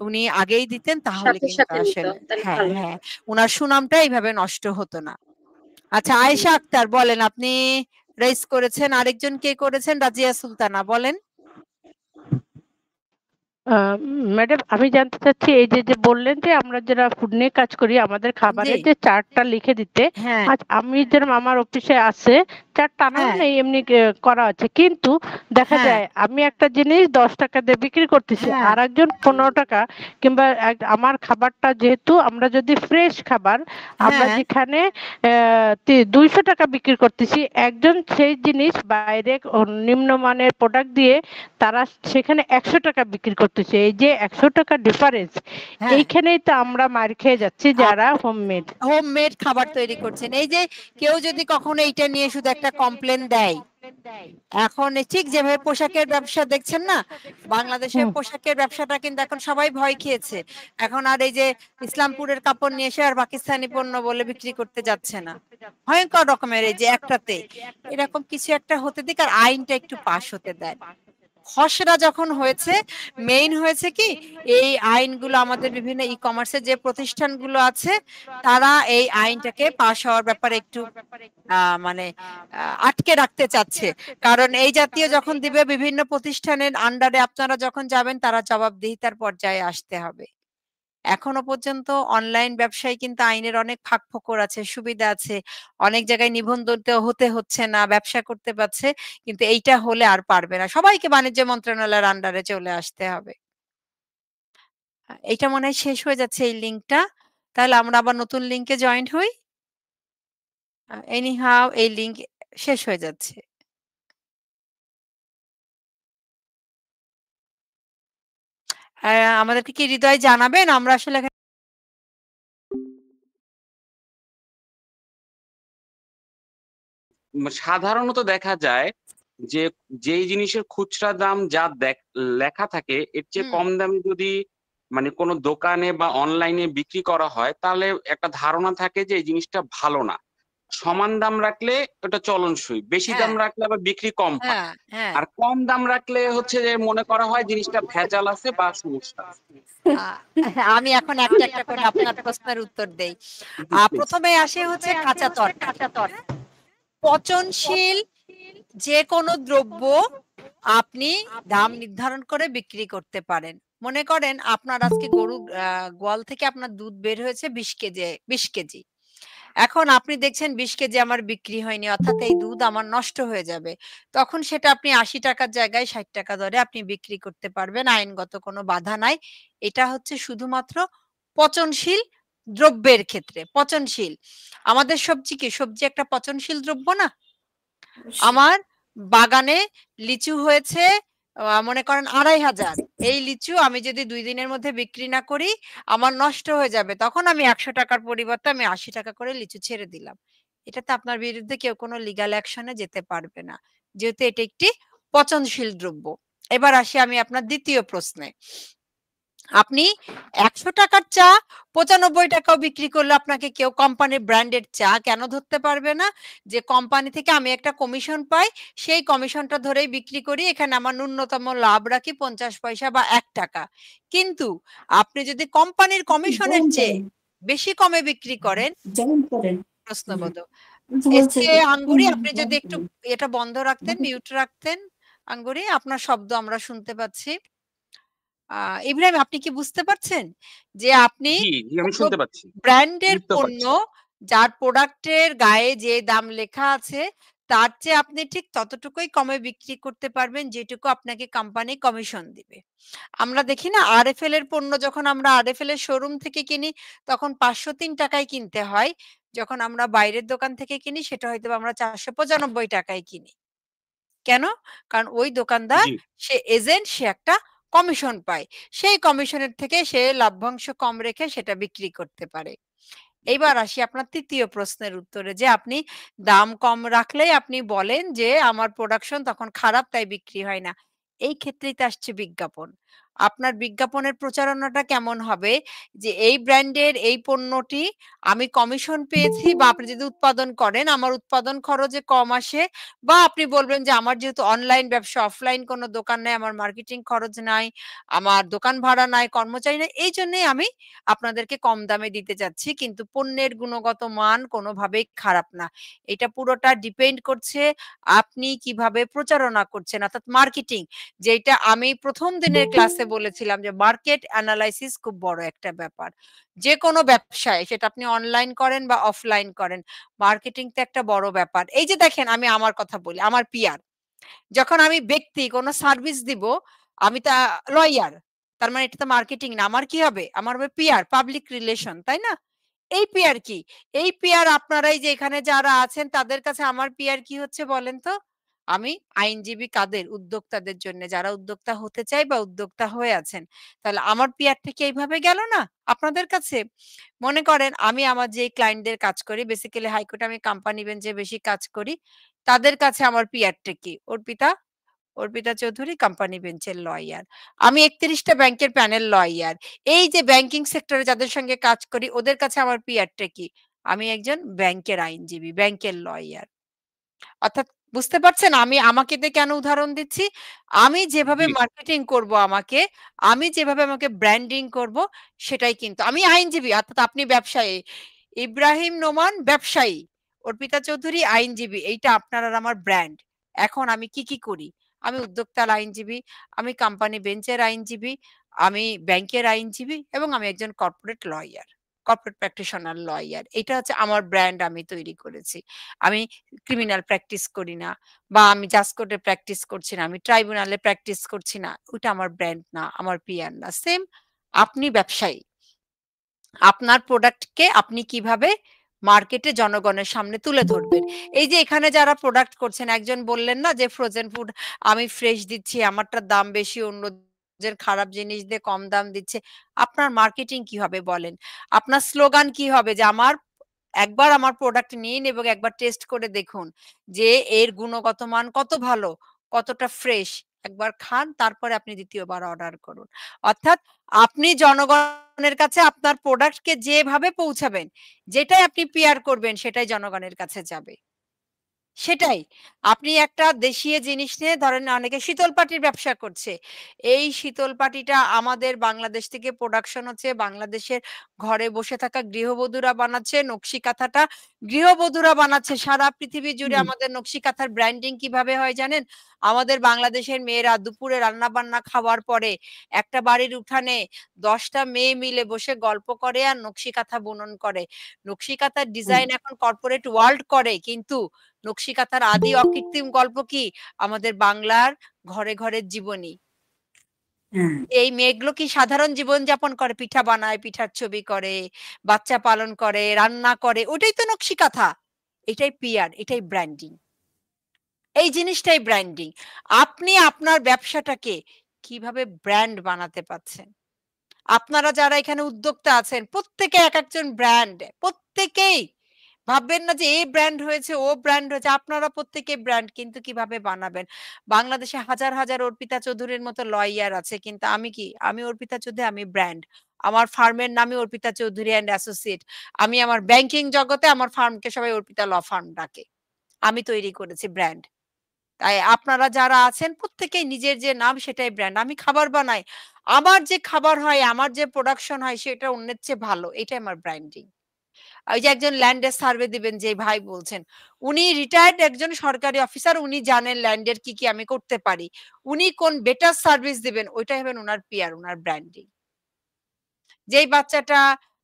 উনি আগেই দিতেন তাহলে সাথে কিন্তু সাথে নিত, আসলে তাহলে হ্যাঁ, ভালো হ্যাঁ, হতো। উনার সুনামটা এইভাবে নষ্ট হতো না। আচ্ছা জি আয়েশা আক্তার বলেন, আপনি রেইজ করেছেন, আরেকজন কে করেছেন? রাজিয়া সুলতানা বলেন। ম্যাডাম আমি জানতে চাচ্ছি এই যে বললেন যে আমরা যারা ফুড নিয়ে কাজ করি আমাদের জি। খাবারের যে চার্টটা লিখে দিতে। হ্যাঁ, আজ আমি যেরকম আমার অফিসে আছে চার্ট টানানো হ্যাঁ, নেই, এমনি করা আছে, কিন্তু দেখা হ্যাঁ, যায় আমি একটা জিনিস 10 টাকা দিয়ে বিক্রি করতেছি, হ্যাঁ, আর একজন 15 টাকা, কিংবা আমার খাবারটা যেহেতু আমরা যদি ফ্রেশ খাবার আমরা হ্যাঁ, যেখানে 200 টাকা বিক্রি করতেছি, একজন সেই জিনিস বাইরে নিম্নমানের প্রোডাক্ট দিয়ে তারা সেখানে 100 টাকা বিক্রি করতেছে। এই যে 100 টাকা ডিফারেন্স, হ্যাঁ। এইখানেই তো আমরা মার খেয়ে যাচ্ছি যারা হোমমেড। হোমমেড খাবার তৈরি করছেন। এই যে কেউ যদি কখনো এইটা নিয়ে শুধু একটা কমপ্লেন দেয়, এখন ঠিক যেভাবে পোশাকের ব্যবসা দেখছেন না, বাংলাদেশের পোশাকের ব্যবসাটা কিন্তু এখন সবাই ভয় খেয়েছে। এখন আর এই যে ইসলামপুরের কাপড় নিয়ে এসে আর পাকিস্তানি পণ্য বলে বিক্রি করতে যাচ্ছে না। ভয়ঙ্কর রকমের এই যে একটাতে এরকম কিছু একটা হতে দিক আর আইনটা একটু পাস হতে দেয়। খসড়া যখন হয়েছে, মেইন হয়েছে কি এই আইনগুলো আমাদের বিভিন্ন ই-কমার্সের যে প্রতিষ্ঠানগুলো আছে তারা এই আইনটাকে পাস হওয়ার ব্যাপারে একটু মানে আটকে রাখতে চাচ্ছে। কারণ এই জাতীয় যখন দিবে বিভিন্ন প্রতিষ্ঠানের আন্ডারে আপনারা যখন যাবেন তারা জবাবদিহিতার পর্যায়ে আসতে হবে। এখনো পর্যন্ত অনলাইন ব্যবসায় কিন্তু আইনের অনেক ফাঁকফোকর আছে, সুবিধা আছে। অনেক জায়গায় নিবন্ধিত হতে হচ্ছে না, ব্যবসা করতে পারছে। কিন্তু এইটা হলে আর পারবে না। সবাইকে বাণিজ্য মন্ত্রণালয়ের আন্ডারে চলে আসতে হবে। এইটা মনে হয় শেষ হয়ে যাচ্ছে এই লিঙ্কটা। তাহলে আমরা আবার নতুন লিঙ্কে জয়েন্ট হই। এনিহাউ এই লিঙ্ক শেষ হয়ে যাচ্ছে। আমাদেরকে কি হৃদয় জানাবেন? আমরা আসলে সাধারণত দেখা যায় যে যেই জিনিসের খুচরা দাম যা লেখা থাকে এর চেয়ে কম দামে যদি মানে কোনো দোকানে বা অনলাইনে বিক্রি করা হয় তাহলে একটা ধারণা থাকে যে এই জিনিসটা ভালো না। সমান দাম রাখলে ওটা চলনসই, বেশি দাম রাখলে আবার বিক্রি কম হয়, আর কম দাম রাখলে হচ্ছে যে মনে করা হয় জিনিসটা ভেজাল আছে বা সমস্যা আছে। আমি এখন একটা একটা করে আপনার প্রশ্নের উত্তর দেই। প্রথমে আসে হচ্ছে কাঁচা তরকারি। পচনশীল যে কোনো দ্রব্য আপনি দাম নির্ধারণ করে বিক্রি করতে পারেন। মনে করেন আপনার আজকে গরু গোয়াল থেকে আপনার দুধ বের হয়েছে 20 কেজি। এখন আপনি দেখছেন 20 কেজি আমার বিক্রি হয়নি, অর্থাৎ এই দুধ আমার নষ্ট হয়ে যাবে। তখন সেটা আপনি 80 টাকার জায়গায় 60 টাকা দরে আপনি বিক্রি করতে পারবেন, আইনগত কোনো বাধা নাই। এটা হচ্ছে শুধুমাত্র পচনশীল দ্রব্যের ক্ষেত্রে। পচনশীল আমাদের সবজি কি, সবজি একটা পচনশীল দ্রব্য না? আমার বাগানে লিচু হয়েছে মনে করেন 2500, এই লিচু আমি যদি 2 দিনের মধ্যে বিক্রি না করি আমার নষ্ট হয়ে যাবে, তখন আমি 100 টাকার পরিবর্তে আমি 80 টাকা করে লিচু ছেড়ে দিলাম। এটাতে আপনার বিরুদ্ধে কেউ কোনো লিগ্যাল অ্যাকশনে যেতে পারবে না, যেহেতু এটা একটি পচনশীল দ্রব্য। এবার আসি আমি আপনার দ্বিতীয় প্রশ্নে। আপনি 100 টাকার চা 95 টাকাও বিক্রি করলে আপনাকে কেউ কোম্পানির ব্র্যান্ডেড চা কেন ধরতে পারবে না? যে কোম্পানি থেকে আমি একটা কমিশন পাই, সেই কমিশনটা ধরেই বিক্রি করি, এখানে আমার ন্যূনতম লাভ রাখি 50 পয়সা বা 1 টাকা। কিন্তু আপনি যদি কোম্পানির কমিশনের চেয়ে বেশি কমে বিক্রি করেন, প্রশ্নবোধক আঙ্গুরি, আপনি যদি একটু এটা বন্ধ রাখতেন, মিউট রাখতেন আঙ্গুরি, আপনার শব্দ আমরা শুনতে পাচ্ছি। ইব্রাহিম, আপনি কি বুঝতে পারছেন যে আপনি আমি শুনতে পাচ্ছি ব্র্যান্ডের পণ্য যার প্রোডাক্টের গায়ে যে দাম লেখা আছে তার চেয়ে আপনি ঠিক ততটুকুই কমে বিক্রি করতে পারবেন যেটুকু আপনাকে কোম্পানি কমিশন দিবে। আমরা দেখি না আরএফএল এর পণ্য যখন আমরা আরএফএল এর শোরুম থেকে কিনি তখন 503 টাকায় কিনতে হয়, যখন আমরা বাইরের দোকান থেকে কিনি সেটা হয়তো আমরা 495 টাকায় কিনি। কেন? কারণ ওই দোকানদার সে এজেন্ট, সে একটা কমিশন পায়, সেই কমিশনের থেকে সে লাভ্যাংশ কম রেখে সেটা বিক্রি করতে পারে। এইবার আসি আপনার তৃতীয় প্রশ্নের উত্তরে, যে আপনি দাম কম রাখলেই আপনি বলেন যে আমার প্রোডাকশন তখন খারাপ তাই বিক্রি হয় না। এই ক্ষেত্রেই তো আসছে বিজ্ঞাপন। আপনার বিজ্ঞাপনের প্রচারণাটা কেমন হবে যে এই ব্র্যান্ডের এই পণ্যটি আমি কমিশন পেয়েছি, বা আপনি যদি উৎপাদন করেন আমার উৎপাদন খরচে কম আসে, বা আপনি বলবেন যে আমার যেহেতু অনলাইন ব্যবসা, অফলাইন কোনো দোকান নাই, আমার মার্কেটিং খরচ নাই, আমার দোকান ভাড়া নাই, কর্মচারী নাই, এই জন্যই আমি আপনাদেরকে কম দামে দিতে যাচ্ছি, কিন্তু পণ্যের গুণগত মান কোনোভাবেই খারাপ না। এটা পুরোটা ডিপেন্ড করছে আপনি কিভাবে প্রচারণা করছেন, অর্থাৎ মার্কেটিং, যেটা আমি প্রথম দিনের ক্লাসে বলেছিলাম যে মার্কেট অ্যানালাইসিস খুব বড় একটা ব্যাপার। যে কোনো ব্যবসায়, সেটা আপনি অনলাইন করেন বা অফলাইন করেন, মার্কেটিং তো একটা বড় ব্যাপার। এই যে দেখেন, আমি আমার কথা বলি, আমার পিআর, যখন আমি ব্যক্তি কোনো সার্ভিস দিব, আমি তা লয়ার, তার মানে এটা তো মার্কেটিং না, আমার কি হবে? আমার হবে পিআর, পাবলিক রিলেশন, তাই না? এই পিআর কি? এই পিআর আপনারাই যে এখানে যারা আছেন তাদের কাছে আমার পিআর কি হচ্ছে বলেন তো? আমি আইনজীবী কাদের? উদ্যোক্তাদের জন্য, যারা উদ্যোক্তা হতে চায় বা উদ্যোক্তা হয়ে আছেন। তাহলে আমার পিআরটা কি এইভাবে গেল না আপনাদের কাছে? মনে করেন আমি আমার যে ক্লায়েন্টদের কাজ করি, বেসিক্যালি হাইকোর্টে আমি কোম্পানি বেঞ্চে বেশি কাজ করি, তাদের কাছে আমার পিআরটা কি? অর্পিতা চৌধুরী কোম্পানি বেঞ্চের লয়ার। আমি 31 টা ব্যাংকের প্যানেল লয়ার। এই যে ব্যাংকিং সেক্টরে যাদের সঙ্গে কাজ করি ওদের কাছে আমার পিআরটা কি? আমি একজন ব্যাংকের আইনজীবী, ব্যাংকের লয়ার। অর্থাৎ বুঝতে পারছেন আমি আমাকে দিয়ে কেন উদাহরণ দিচ্ছি? আমি যেভাবে মার্কেটিং করব আমি যেভাবে আমাকে ব্র্যান্ডিং করব সেটাই, কিন্তু আমি আইনজীবী, অর্থাৎ আপনি ব্যবসায়ী। ইব্রাহিম নোমান ব্যবসায়ী, অর্পিতা চৌধুরী আইনজীবী, এইটা আপনার আর আমার ব্র্যান্ড। এখন আমি কি করি? আমি উদ্যোক্তার আইনজীবী, আমি কোম্পানি বেঞ্চের আইনজীবী, আমি ব্যাংকের আইনজীবী, এবং আমি একজন corporate lawyer, corporate practitioner lawyer. এটা হচ্ছে আমার ব্র্যান্ড আমি তৈরি করেছি। আমি ক্রিমিনাল প্র্যাকটিস করি না, বা আমি জাজ কোর্টে প্র্যাকটিস করছি না, আমি ট্রাইব্যুনালে প্র্যাকটিস করছি না, ওটা আমার ব্র্যান্ড না, আমার পিআর না। সেম আপনি ব্যবসায়ী, আপনার প্রোডাক্টকে আপনি কিভাবে মার্কেটে জনগণের সামনে তুলে ধরবেন। এই যে এখানে যারা প্রোডাক্ট করছেন, একজন বললেন না যে ফ্রোজেন ফুড আমি ফ্রেশ দিচ্ছি, আমারটার দাম বেশি, অন্যদের খারাপ জিনিস দিয়ে কম দাম দিচ্ছে। আপনার মার্কেটিং কি হবে বলেন? আপনার স্লোগান কি হবে? যে একবার আমার প্রোডাক্ট নিন এবং একবার টেস্ট করে দেখুন যে এর গুণগত মান কত ভালো, কতটা ফ্রেশ একবার খান তারপরে আপনি দ্বিতীয়বার অর্ডার করুন। অর্থাৎ আপনি জনগণের কাছে আপনার প্রোডাক্টকে যেভাবে পৌঁছাবেন, যেটাই আপনি PR করবেন সেটাই জনগণের কাছে যাবে। সেটাই। আপনি একটা দেশীয় জিনিস নিয়ে ধরেন অনেকে শীতল পাটির ব্যবসা করছে। এই শীতল পাটিটা আমাদের বাংলাদেশ থেকে প্রোডাকশন হচ্ছে। বাংলাদেশের ঘরে বসে থাকা গৃহবধূরা বানাচ্ছে। নকশি কাঁথাটা গৃহবধূরা বানাচ্ছে। সারা পৃথিবী জুড়ে আমাদের নকশি কাঁথার ব্র্যান্ডিং কিভাবে হয় জানেন? আমাদের বাংলাদেশের মেয়েরা দুপুরে রান্না-বান্না খাওয়ার পরে একটা বাড়ির উঠানে ১০ টা মেয়ে মিলে বসে গল্প করে আর নকশি কাঁথা বুনন করে। নকশি কাঁথার ডিজাইন এখন কর্পোরেট ওয়ার্লড করে কিন্তু নকশি কাঁথার আদি অকৃত্রিম গল্প কি? আমাদের বাংলার ঘরে, ঘরের জীবনী। এই মেয়েগুলো কি সাধারণ জীবনযাপন করে? পিঠা বানায়, পিঠার ছবি করে, বাচ্চা পালন করে, রান্না করে। ওটাই তো নকশি কাঁথা। এটাই PR, এটাই ব্র্যান্ডিং। এই জিনিসটাই ব্র্যান্ডিং। আপনি আপনার ব্যবসাটাকে কিভাবে ব্র্যান্ড বানাতে পারছেন? আপনারা যারা এখানে উদ্যোক্তা আছেন প্রত্যেকে একেকজন ব্র্যান্ড। প্রত্যেকেই। ভাববেন না যে এ ব্র্যান্ড হয়েছে, ও ব্র্যান্ড হয়েছে। আপনারা প্রত্যেকে ব্র্যান্ড কিন্তু কিভাবে বানাবেন? বাংলাদেশে হাজার, হাজার অর্পিতা চৌধুরীর মতো লয়ার আছে। কিন্তু আমি কি? আমি অর্পিতা চৌধুরী, আমি ব্র্যান্ড। আমার ফার্মের নামই অর্পিতা চৌধুরী অ্যান্ড অ্যাসোসিয়েট। আমি আমার ব্যাংকিং জগতে আমার ফার্মকে সবাই অর্পিতা ল ফার্ম ডাকে। আমি তৈরি করেছি ব্র্যান্ড। তাই আপনারা যারা আছেন প্রত্যেকেই নিজের যে নাম সেটাই ব্র্যান্ড। আমি খাবার বানাই। আমার যে খাবার হয়, আমার যে প্রোডাকশন হয় সেটা অন্যের চেয়ে ভালো। এটাই আমার ব্র্যান্ডিং। ওই যে একজন ল্যান্ডের সার্ভে দিবেন যে ভাই বলছেন, উনি রিটায়ার্ড একজন সরকারি অফিসার, উনি জানেন ল্যান্ডের কি, কি আমি করতে পারি। উনি কোন বেটার সার্ভিস দিবেন ওইটাই হবেন উনার PR, উনার ব্র্যান্ডিং। যেই বাচ্চাটা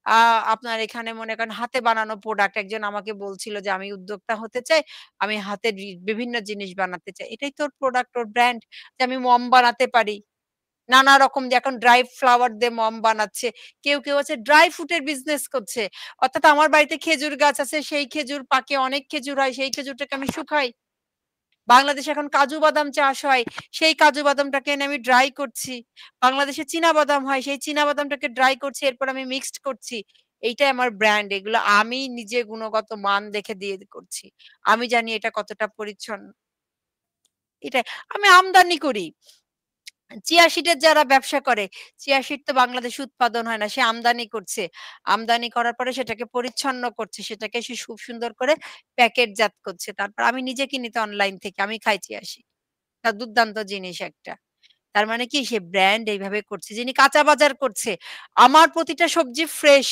আ আপনার এখানে মনে করেন হাতে বানানো প্রোডাক্ট একজন আমাকে বলছিল যে, "আমি উদ্যোক্তা হতে চাই। আমি হাতের বিভিন্ন জিনিস বানাতে চাই।" এটাই তো ওর প্রোডাক্ট, ওর ব্র্যান্ড যে আমি মম বানাতে পারি। নানা রকম যে এখন ড্রাই ফ্লাওয়ার দিয়ে মম বানাচ্ছে। কেউ আছে ড্রাই ফ্রুটের বিজনেস করছে। অর্থাৎ আমার বাড়িতে খেজুর গাছ আছে, সেই খেজুর পাকে অনেক খেজুর হয়, সেই খেজুরটাকে আমি শুকাই। বাংলাদেশে এখন কাজু বাদাম চাষ হয়, সেই কাজু বাদামটাকে এনে আমি ড্রাই করছি। বাংলাদেশে চীনা বাদাম হয়, সেই চীনা বাদামটাকে ড্রাই করছি, এরপর আমি মিক্সড করছি। এইটাই আমার ব্র্যান্ড। এগুলো আমি নিজে গুণগত মান দেখে দিয়ে করছি। আমি জানি এটা কতটা পরিচ্ছন্ন। এটাই। আমি আমদানি করি। চিয়া সিডের যারা ব্যবসা করে, চিয়া সিড তো বাংলাদেশে উৎপাদন হয় না। সে আমদানি করছে। আমদানি করার পরে সেটাকে পরিচ্ছন্ন করছে। সেটাকে সে খুব সুন্দর করে প্যাকেটজাত করছে। তারপর আমি নিজে কিনি তো অনলাইন থেকে। আমি খাই চিয়া সিড। তা দুর্দান্ত জিনিস একটা। তার মানে কি সে ব্র্যান্ড এইভাবে করছে। যিনি কাঁচা বাজার করছে, আমার প্রতিটা সবজি ফ্রেশ।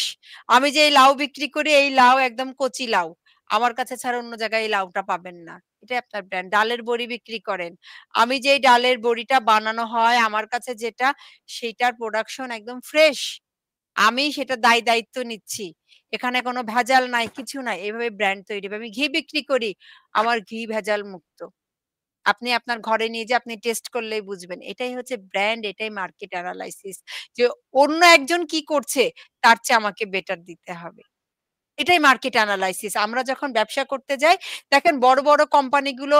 আমি যে এই লাউ বিক্রি করি, এই লাউ একদম কচি লাউ। আমার কাছে ছাড়া অন্য জায়গায় এই লাউটা পাবেন না। এটাই আপনার ব্র্যান্ড। ডালের বড়ি বিক্রি করেন। আমি যেই ডালের বড়িটা বানানো হয় আমার কাছে যেটা, সেইটার প্রোডাকশন একদম ফ্রেশ। আমি সেটা দায়িত্ব নিচ্ছি। এখানে কোনো ভেজাল নাই, কিছু নাই। এভাবে ব্র্যান্ড তৈরি হবে। আমি ঘি বিক্রি করি। আমার ঘি ভেজাল মুক্ত। আপনি আপনার ঘরে নিয়ে যেয়ে আপনি টেস্ট করলেই বুঝবেন। এটাই হচ্ছে ব্র্যান্ড, এটাই মার্কেট এনালাইসিস। যে অন্য একজন কি করছে তার চেয়ে আমাকে বেটার দিতে হবে। এটাই মার্কেট এনালাইসিস। আমরা যখন ব্যবসা করতে যাই, দেখেন বড়, বড় কোম্পানিগুলো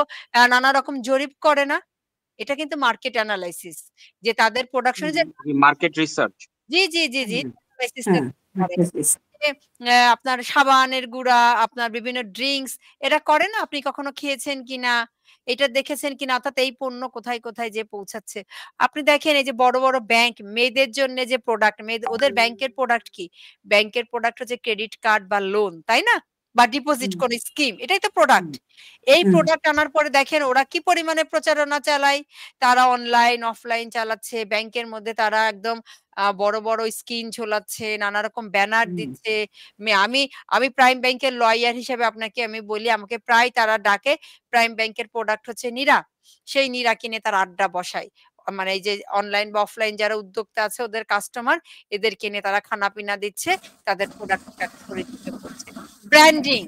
নানা রকম জরিপ করে না? এটা কিন্তু মার্কেট এনালাইসিস। যে তাদের প্রোডাকশন যে মার্কেট রিসার্চ। জি। এনালাইসিস টা করে। যে আপনার সাবানের গুঁড়া, আপনার বিভিন্ন ড্রিংকস এরা করে না? আপনি কখনো খেয়েছেন কিনা? এটা দেখেছেন কিনা? অর্থাৎ এই পণ্য কোথায় যেয়ে পৌঁছাচ্ছে। আপনি দেখেন এই যে বড়, বড় ব্যাংক মেয়েদের জন্য যে প্রোডাক্ট ওদের ব্যাংকের প্রোডাক্ট কি? ব্যাংকের প্রোডাক্ট হচ্ছে ক্রেডিট কার্ড বা লোন, তাই না? বা ডিপোজিট কোন স্কিম এটাই তো প্রোডাক্ট। এই প্রোডাক্ট আনার পরে দেখেন ওরা কি পরিমাণে প্রচারণা চালায়। তারা অনলাইন, অফলাইন চালাচ্ছে। ব্যাংকের মধ্যে তারা একদম বড়, বড় স্ক্রিন ঝোলাচ্ছে, নানা রকম ব্যানার দিচ্ছে। মে আমি আমি প্রাইম ব্যাংকের লয়ার হিসেবে আপনাকে আমি বলি আমাকে প্রায় তারা ডাকে। প্রাইম ব্যাংকের প্রোডাক্ট হচ্ছে নীরা। সেই নীরা কিনে তারা আড্ডা বসায়। মানে এই যে অনলাইন বা অফলাইন যারা উদ্যোক্তা আছে ওদের কাস্টমার এদের কিনে তারা খানাপিনা দিচ্ছে। তাদের প্রোডাক্টটা পরিচিত করছে। ব্র্যান্ডিং।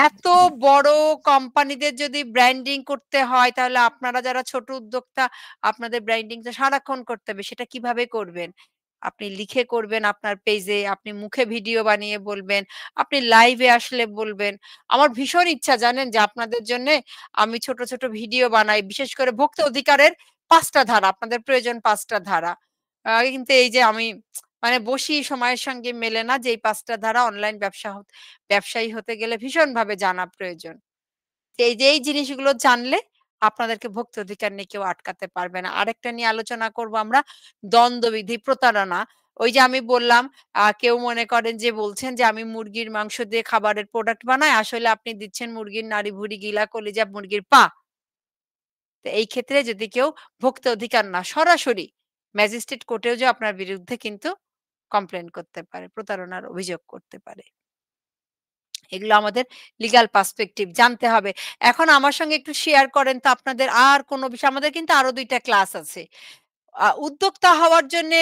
এত বড় কোম্পানিদের যদি ব্র্যান্ডিং করতে হয় তাহলে আপনারা যারা ছোট উদ্যোক্তা আপনাদের ব্র্যান্ডিংটা সারাক্ষণ করতে হবে। সেটা কিভাবে করবেন? আপনি লিখে করবেন আপনার পেজে, আপনি মুখে ভিডিও বানিয়ে বলবেন, আপনি লাইভে আসলে বলবেন। আমার ভীষণ ইচ্ছা জানেন যে আপনাদের জন্যে আমি ছোট, ছোট ভিডিও বানাই। বিশেষ করে ভোক্তা অধিকারের ৫ টা ধারা, আপনাদের প্রয়োজন ৫ টা ধারা। কিন্তু এই যে আমি মানে বসি সময়ের সঙ্গে মেলে না যে এই ৫ টা ধারা অনলাইন ব্যবসায়ী হতে গেলে ভীষণভাবে জানা প্রয়োজন। এই যে এই জিনিসগুলো জানলে আপনাদেরকে ভোক্তা অধিকার নিয়ে কেউ আটকাতে পারবে না। আরেকটা নিয়ে আলোচনা করব আমরা, দ্বন্দ্ববিধি, প্রতারণা। ওই যে আমি বললাম, কেউ মনে করেন যে বলছেন যে আমি মুরগির মাংস দিয়ে খাবারের প্রোডাক্ট বানাই, আসলে আপনি দিচ্ছেন মুরগির নাড়ি ভুড়ি, গিলা, কলিজা, মুরগির পা। তো এই ক্ষেত্রে যদি কেউ ভোক্তা অধিকার না, সরাসরি ম্যাজিস্ট্রেট কোর্টেও যে আপনার বিরুদ্ধে কিন্তু কমপ্লেইন করতে পারে, প্রতারণার অভিযোগ করতে পারে। এগুলো আমাদের লিগ্যাল পার্সপেক্টিভ জানতে হবে। এখন আমার সঙ্গে একটু শেয়ার করেন তো আপনাদের আর কোন বিষয়, আমাদের কিন্তু আরো ২ টা ক্লাস আছে। উদ্যোক্তা হওয়ার জন্যে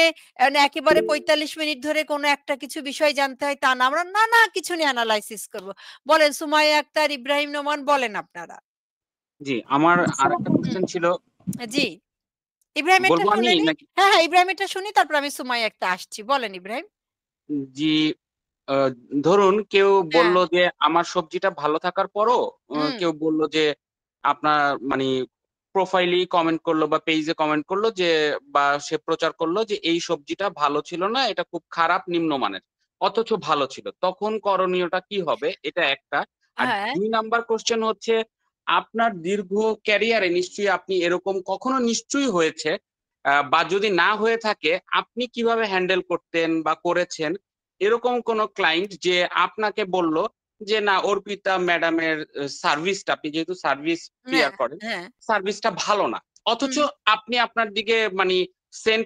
একেবারে ৪৫ মিনিট ধরে কোনো একটা কিছু বিষয় জানতে হয় তা না। আমরা নানা কিছু নিয়ে এনালাইসিস করব। বলেন সুমাইয়া আক্তার, ইব্রাহিম নোমান, বলেন আপনারা। জি, আমার আরেকটা কোশ্চেন ছিল। জি। ইব্রাহিমেরটা বলবো আমি শুনেনি? নাকি? হ্যাঁ, হ্যাঁ, ইব্রাহিমেরটা শুনি, তারপর আমি সুমাইয়া একটা আসছি। বলেন ইব্রাহিম। জি, ধরুন কেউ হ্যাঁ। বলল যে আমার সবজিটা ভালো থাকার পরও হুম। কেউ বলল যে আপনার মানে প্রোফাইলেই কমেন্ট করলো বা পেজে কমেন্ট করলো যে, বা সে প্রচার করলো যে এই সবজিটা ভালো ছিল না, এটা খুব খারাপ, নিম্নমানের, অথচ ভালো ছিল। তখন করণীয়টা কি হবে? এটা একটা। আর হ্যাঁ। ২ নাম্বার কোশ্চেন হচ্ছে, আপনার দীর্ঘ ক্যারিয়ারে নিশ্চয়ই আপনি এরকম কখনো নিশ্চয়ই হয়েছে, বা যদি না হয়ে থাকে আপনি কিভাবে হ্যান্ডেল করতেন বা করেছেন এরকম কোন ক্লায়েন্ট যে আপনাকে বলল যে না, অর্পিতা ম্যাডামের সার্ভিসটা, আপনি যেহেতু সার্ভিস হ্যাঁ, প্রেয়ার করেন, হ্যাঁ। সার্ভিসটা ভালো না, অথচ হুম। আপনি আপনার দিকে মানে 100%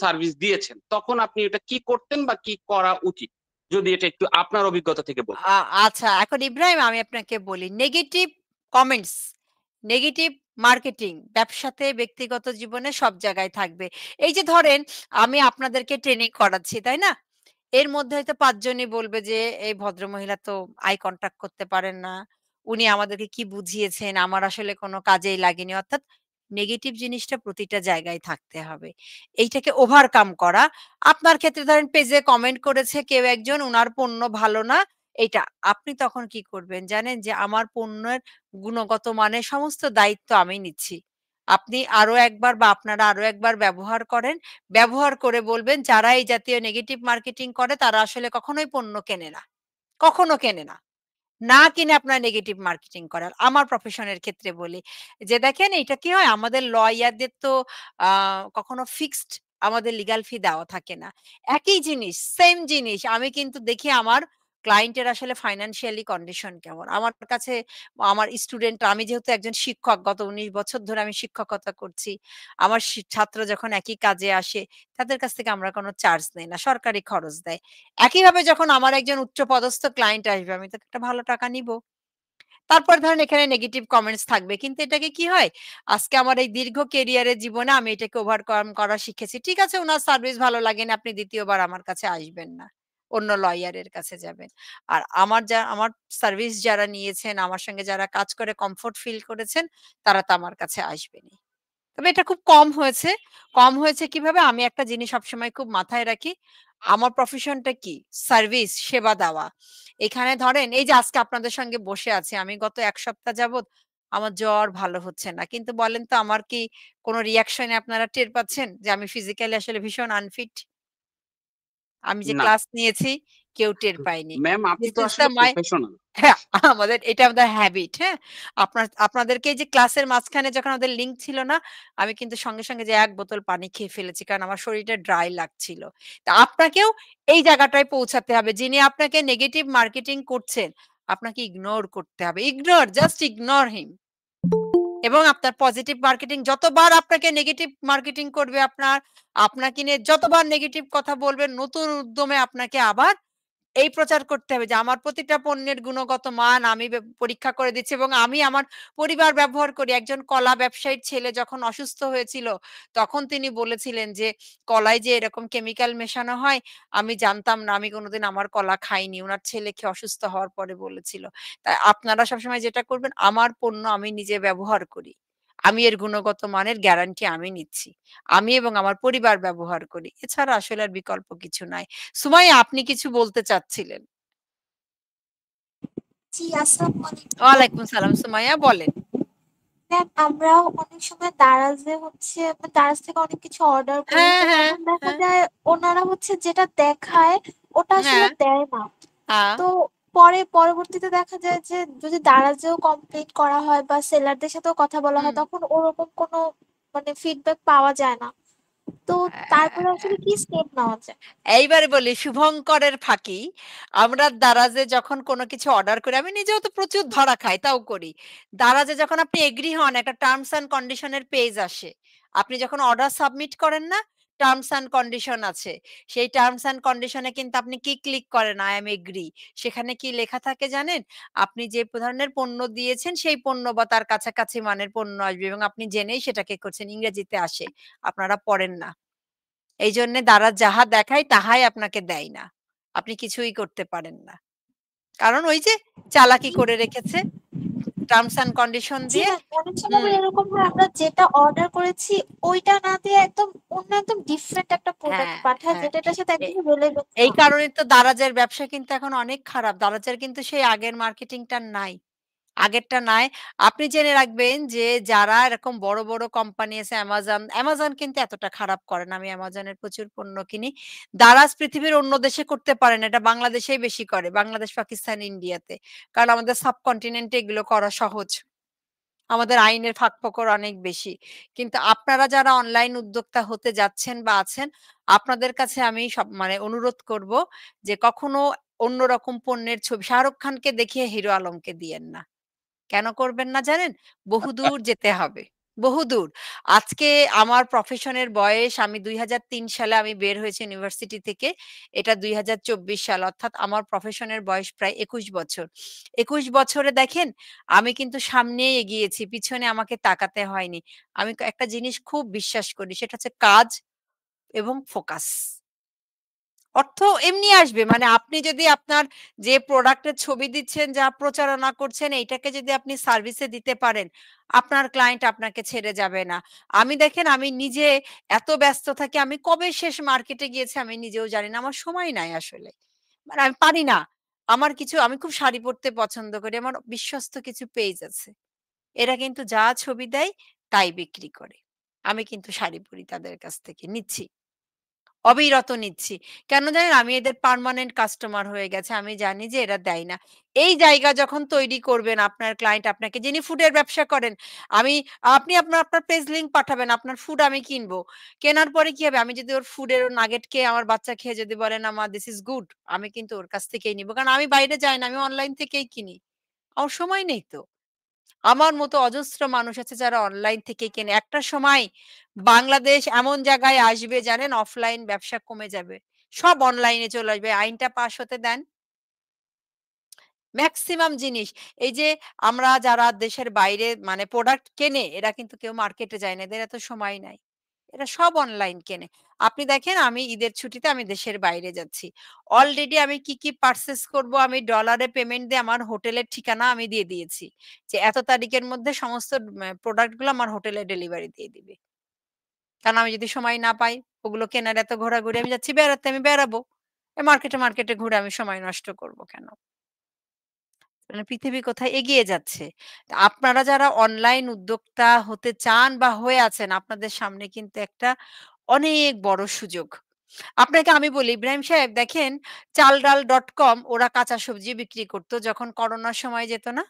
সার্ভিস দিয়েছেন, তখন আপনি এটা কি করতেন বা কি করা উচিত? যদি এটা একটু আপনার অভিজ্ঞতা থেকে বলতেন। আচ্ছা, এখন ইব্রাহিম আমি আপনাকে বলি, নেগেটিভ কমেন্টস, নেগেটিভ মার্কেটিং ব্যবসাতে, ব্যক্তিগত জীবনে সব জায়গায় থাকবে। এই যে ধরেন আমি আপনাদেরকে ট্রেনিং করাচ্ছি, তাই না? এর মধ্যে হয়তো ৫ জনই বলবে যে এই ভদ্রমহিলা তো আই কনট্যাক্ট করতে পারেন না। উনি আমাদেরকে কি বুঝিয়েছেন, আমার আসলে কোনো কাজেই লাগেনি। অর্থাৎ নেগেটিভ জিনিসটা প্রতিটা জায়গায় থাকতে হবে। এইটাকে ওভারকাম করা। আপনার ক্ষেত্রে ধরেন পেজে কমেন্ট করেছে কেউ একজন, উনার পণ্য ভালো না, এইটা। আপনি তখন কি করবেন জানেন? যে আমার পণ্যের গুণগত মানের সমস্ত দায়িত্ব আমি নিচ্ছি। আপনি আরো একবার বা আপনারা আরো একবার ব্যবহার করেন। ব্যবহার করে বলবেন যারা এই জাতীয় নেগেটিভ মার্কেটিং করে তারা আসলে কখনোই পণ্য কেনে না। কখনো কেনে না। না কিনে আপনার নেগেটিভ মার্কেটিং করার। আমার প্রফেশনের ক্ষেত্রে বলি যে দেখেন এটা কি হয়, আমাদের লয়ারদের তো আ কখনো ফিক্সড আমাদের লিগ্যাল ফি দেওয়া থাকে না। একই জিনিস, সেম জিনিস আমি কিন্তু দেখি আমার ক্লায়েন্টের আসলে ফাইন্যান্সিয়ালি কন্ডিশন কেমন। আমার কাছে আমার স্টুডেন্ট, আমি যেহেতু একজন শিক্ষক, গত ১৯ বছর ধরে আমি শিক্ষকতা করছি। আমার ছাত্র যখন একই কাজে আসে তাদের কাছ থেকে আমরা কোনো চার্জ নেই না। সরকারি খরচ দেয়। একইভাবে যখন আমার একজন উচ্চপদস্থ ক্লায়েন্ট আসবে, আমি তো একটা ভালো টাকা নিব। তারপর ধরেন এখানে নেগেটিভ কমেন্টস থাকবে। কিন্তু এটাকে কি হয়? আজকে আমার এই দীর্ঘ ক্যারিয়ারের জীবনে আমি এটাকে ওভারকাম করা শিখেছি। ঠিক আছে, উনার সার্ভিস ভালো লাগেনি, আপনি ২য় বার আমার কাছে আসবেন না। অন্য লয়ারের কাছে যাবেন। আর আমার সার্ভিস যারা নিয়েছেন, আমার সঙ্গে যারা কাজ করে কমফোর্ট ফিল করেছেন, তারা তো আমার কাছে আসবেনই। তবে এটা খুব কম হয়েছে। কম হয়েছে কিভাবে? আমি একটা জিনিস সবসময় খুব মাথায় রাখি। আমার প্রফেশনটা কি? সার্ভিস, সেবা দেওয়া। এখানে ধরেন এই যে আজকে আপনাদের সঙ্গে বসে আছি। আমি গত ১ সপ্তাহ যাবৎ আমার জ্বর ভালো হচ্ছে না। কিন্তু বলেন তো আমার কি কোন রিঅ্যাকশন এ আপনারা টের পাচ্ছেন যে আমি ফিজিক্যালি আসলে ভীষণ আনফিট? আমি যে না। ক্লাস নিয়েছি কেউ টের পায়নি। ম্যাম, আপনি দিস তো ইস দ্যা আসলে মাই প্রফেশনাল। হ্যাঁ, এটা আমাদের হ্যাবিট, হ্যাঁ? আপনাদেরকে এই যে ক্লাসের মাঝখানে যখন আমাদের লিঙ্ক ছিল না, আমি কিন্তু সঙ্গে, সঙ্গে যে ১ বোতল পানি খেয়ে ফেলেছি। কারণ আমার শরীরটা ড্রাই লাগছিল। তা আপনাকেও এই জায়গাটায় পৌঁছাতে হবে। যিনি আপনাকে নেগেটিভ মার্কেটিং করছেন, আপনাকে ইগনোর করতে হবে। জাস্ট ইগনোর হিম। এবং আপনার পজিটিভ মার্কেটিং যতবার আপনাকে নেগেটিভ মার্কেটিং করবে, আপনাকে নিয়ে যতবার নেগেটিভ কথা বলবে, নতুন উদ্যমে আপনাকে আবার এই প্রচার করতে হবে যে আমার প্রতিটা পণ্যের গুণগত মান আমি পরীক্ষা করে দিচ্ছি এবং আমি আমার পরিবার ব্যবহার করি। একজন কলা ব্যবসায়ীর ছেলে যখন অসুস্থ হয়েছিল, তখন তিনি বলেছিলেন যে, "কলায় যে এরকম কেমিক্যাল মেশানো হয়, আমি জানতাম না। আমি কোনদিন আমার কলা খাইনি।" উনার ছেলে খেয়ে অসুস্থ হওয়ার পরে বলেছিল। তাই আপনারা সবসময় যেটা করবেন, আমার পণ্য আমি নিজে ব্যবহার করি। আমি এর গুণগত মানের গ্যারান্টি আমি নিচ্ছি। আমি এবং আমার পরিবার ব্যবহার করি। এছাড়া আসলে আর বিকল্প কিছু নাই। সুমাইয়া, আপনি কিছু বলতে চাচ্ছিলেন। জি, আসসালামু আলাইকুম। ওয়ালাইকুম সালাম, সুমাইয়া বলেন। ম্যাম, আমরাও অনেক সময় দারাজে দারাজ থেকে অনেক কিছু অর্ডার করি। হ্যাঁ, তো হ্যাঁ, তখন দেখা হ্যাঁ, যায় ওনারা যেটা দেখায় ওটা আসলে হ্যাঁ, দেয় না। তো পরবর্তীতে দেখা যায় যে যদি দারাজেও কমপ্লেইন করা হয় বা সেলারদের সাথেও কথা বলা হয়, তখন ওরকম কোনো মানে ফিডব্যাক পাওয়া যায় না। তো তারপরে আসলে কি স্টেপ নেওয়া যায়? এইবারে বলি শুভঙ্করের ফাঁকি। আমরা দারাজে যখন কোনো কিছু অর্ডার করি, আমি নিজেও তো প্রচুর ধরা খাই, তাও করি। দারাজে যখন আপনি এগ্রি হন, একটা টার্মস অ্যান্ড কন্ডিশন এর পেজ আসে। আপনি যখন অর্ডার সাবমিট করেন না, টার্মস অ্যান্ড কন্ডিশন আছে। সেই টার্মস অ্যান্ড কন্ডিশন এ কিন্তু আপনি কি ক্লিক করেন? I am agree. সেখানে কি লেখা থাকে জানেন? আপনি যে ধরনের পণ্য দিয়েছেন, সেই পণ্য বা তার কাছাকাছি মানের পণ্য আসবে এবং আপনি জেনেই সেটাকে করছেন। ইংরেজিতে আসে। আপনারা পড়েন না। এইজন্যে দারাজ যাহা দেখায় তাহাই আপনাকে দেয় না। আপনি কিছুই করতে পারেন না। কারণ ওই যে চালাকি করে রেখেছে টার্মস অ্যান্ড কন্ডিশন জি দিয়ে। ম্যাম, অনেক সময় আবার এরকম হয় আমরা যেটা অর্ডার করেছি ওইটা না দিয়ে একদম অন্য একদম ডিফারেন্ট একটা প্রোডাক্ট হ্যাঁ, পাঠায়, হ্যাঁ। যেটা এটার সাথে এ একদমই রিলেভেন্ট এই না। কারণে তো দারাজের ব্যবসা কিন্তু এখন অনেক খারাপ। দারাজের কিন্তু সেই আগের মার্কেটিংটা নাই। আগেরটা নাই। আপনি জেনে রাখবেন যে যারা এরকম বড়, বড় কোম্পানি আছে Amazon কিন্তু এতটা খারাপ করে না। আমি Amazon এর প্রচুর পণ্য কিনি। দারাজ পৃথিবীর অন্য দেশে করতে পারে না। এটা বাংলাদেশেই বেশি করে। বাংলাদেশ, পাকিস্তান, ইন্ডিয়াতে। কারণ আমাদের সাবকন্টিনেন্ট এ এগুলো করা সহজ। আমাদের আইনের ফাঁকফোকর অনেক বেশি। কিন্তু আপনারা যারা অনলাইন উদ্যোক্তা হতে যাচ্ছেন বা আছেন, আপনাদের কাছে আমি মানে অনুরোধ করব যে কখনো অন্যরকম পণ্যের ছবি শাহরুখ খানকে দেখিয়ে হিরো আলমকে দিয়েন না। কেন করবেন না জানেন? বহুদূর যেতে হবে। বহুদূর। আজকে আমার প্রফেশনের বয়স আমি ২০০৩ সালে আমি বের হয়েছি ইউনিভার্সিটি থেকে। এটা ২০২৪ সাল। অর্থাৎ আমার প্রফেশনের বয়স প্রায় ২১ বছর। ২১ বছরে দেখেন আমি কিন্তু সামনেই এগিয়েছি। পিছনে আমাকে তাকাতে হয়নি। আমি একটা জিনিস খুব বিশ্বাস করি সেটা হচ্ছে কাজ এবং ফোকাস। অর্থ এমনি আসবে। মানে আপনি যদি আপনার যে প্রোডাক্টের ছবি দিচ্ছেন, যা প্রচারণা করছেন এইটাকে যদি আপনি সার্ভিসে দিতে পারেন, আপনার ক্লায়েন্ট আপনাকে ছেড়ে যাবে না। আমি দেখেন আমি নিজে এত ব্যস্ত থাকি, আমি কবে শেষ মার্কেটে গিয়েছি আমি নিজেও জানি না। আমার সময় নাই আসলে। মানে আমি পারি না। আমি খুব শাড়ি পরতে পছন্দ করি। আমার বিশ্বস্ত কিছু পেজ আছে। এরা কিন্তু যা ছবি দেয় তাই বিক্রি করে। আমি কিন্তু শাড়ি পরি তাদের কাছ থেকে নিচ্ছি। অবিরত নিচ্ছি। কেন জানেন? আমি এদের পার্মানেন্ট কাস্টমার হয়ে গেছে। আমি জানি যে এরা দেয় না। এই জায়গা যখন তৈরি করবেন আপনার ক্লায়েন্ট আপনাকে যিনি ফুডের ব্যবসা করেন, আপনি আপনার পেজ লিংক পাঠাবেন। আপনার ফুড আমি কিনবো। কেনার পরে কি হবে? আমি যদি ওর ফুডের নাগেট খেয়ে আমার বাচ্চা খেয়ে যদি বলে না মা দিস ইস গুড, আমি কিন্তু ওর কাছ থেকেই নিবো। কারণ আমি বাইরে যাই না। আমি অনলাইন থেকেই কিনি। আমার সময় নেই তো। আমার মতো অজস্র মানুষ আছে যারা অনলাইন থেকে কেনে। একটা সময় বাংলাদেশ এমন জায়গায় আসবে জানেন অফলাইন ব্যবসা কমে যাবে। সব অনলাইনে চলে আসবে। আইনটা পাস হতে দেন। মেক্সিমাম জিনিস এই যে আমরা যারা দেশের বাইরে মানে প্রোডাক্ট কেনে এরা কিন্তু কেউ মার্কেটে যায় না। এদের এত সময় নাই। এরা সব অনলাইন কেনে। আপনি দেখেন আমি ঈদের ছুটিতে আমি দেশের বাইরে যাচ্ছি। অলরেডি আমি কি পারচেজ করব আমি ডলারে পেমেন্ট দিয়ে আমার হোটেলের ঠিকানা আমি দিয়ে দিয়েছি। যে এত তারিখের মধ্যে সমস্ত প্রোডাক্ট গুলো আমার হোটেলে ডেলিভারি দিয়ে দিবে। কারণ আমি যদি সময় না পাই ওগুলো কেনার এত ঘোরাঘুরি আমি যাচ্ছি বেড়াতে আমি বেড়াবো। মার্কেটে ঘুরে আমি সময় নষ্ট করব কেন? মানে পৃথিবী কোথায় এগিয়ে যাচ্ছে। তা আপনারা যারা অনলাইন উদ্যোক্তা হতে চান বা হয়ে আছেন আপনাদের সামনে কিন্তু একটা অনেক বড় সুযোগ। আপনাকে আমি বলি ইব্রাহিম সাহেব দেখেন চালডাল.কম ওরা কাঁচা সবজি বিক্রি করত যখন করোনার সময় যেত না?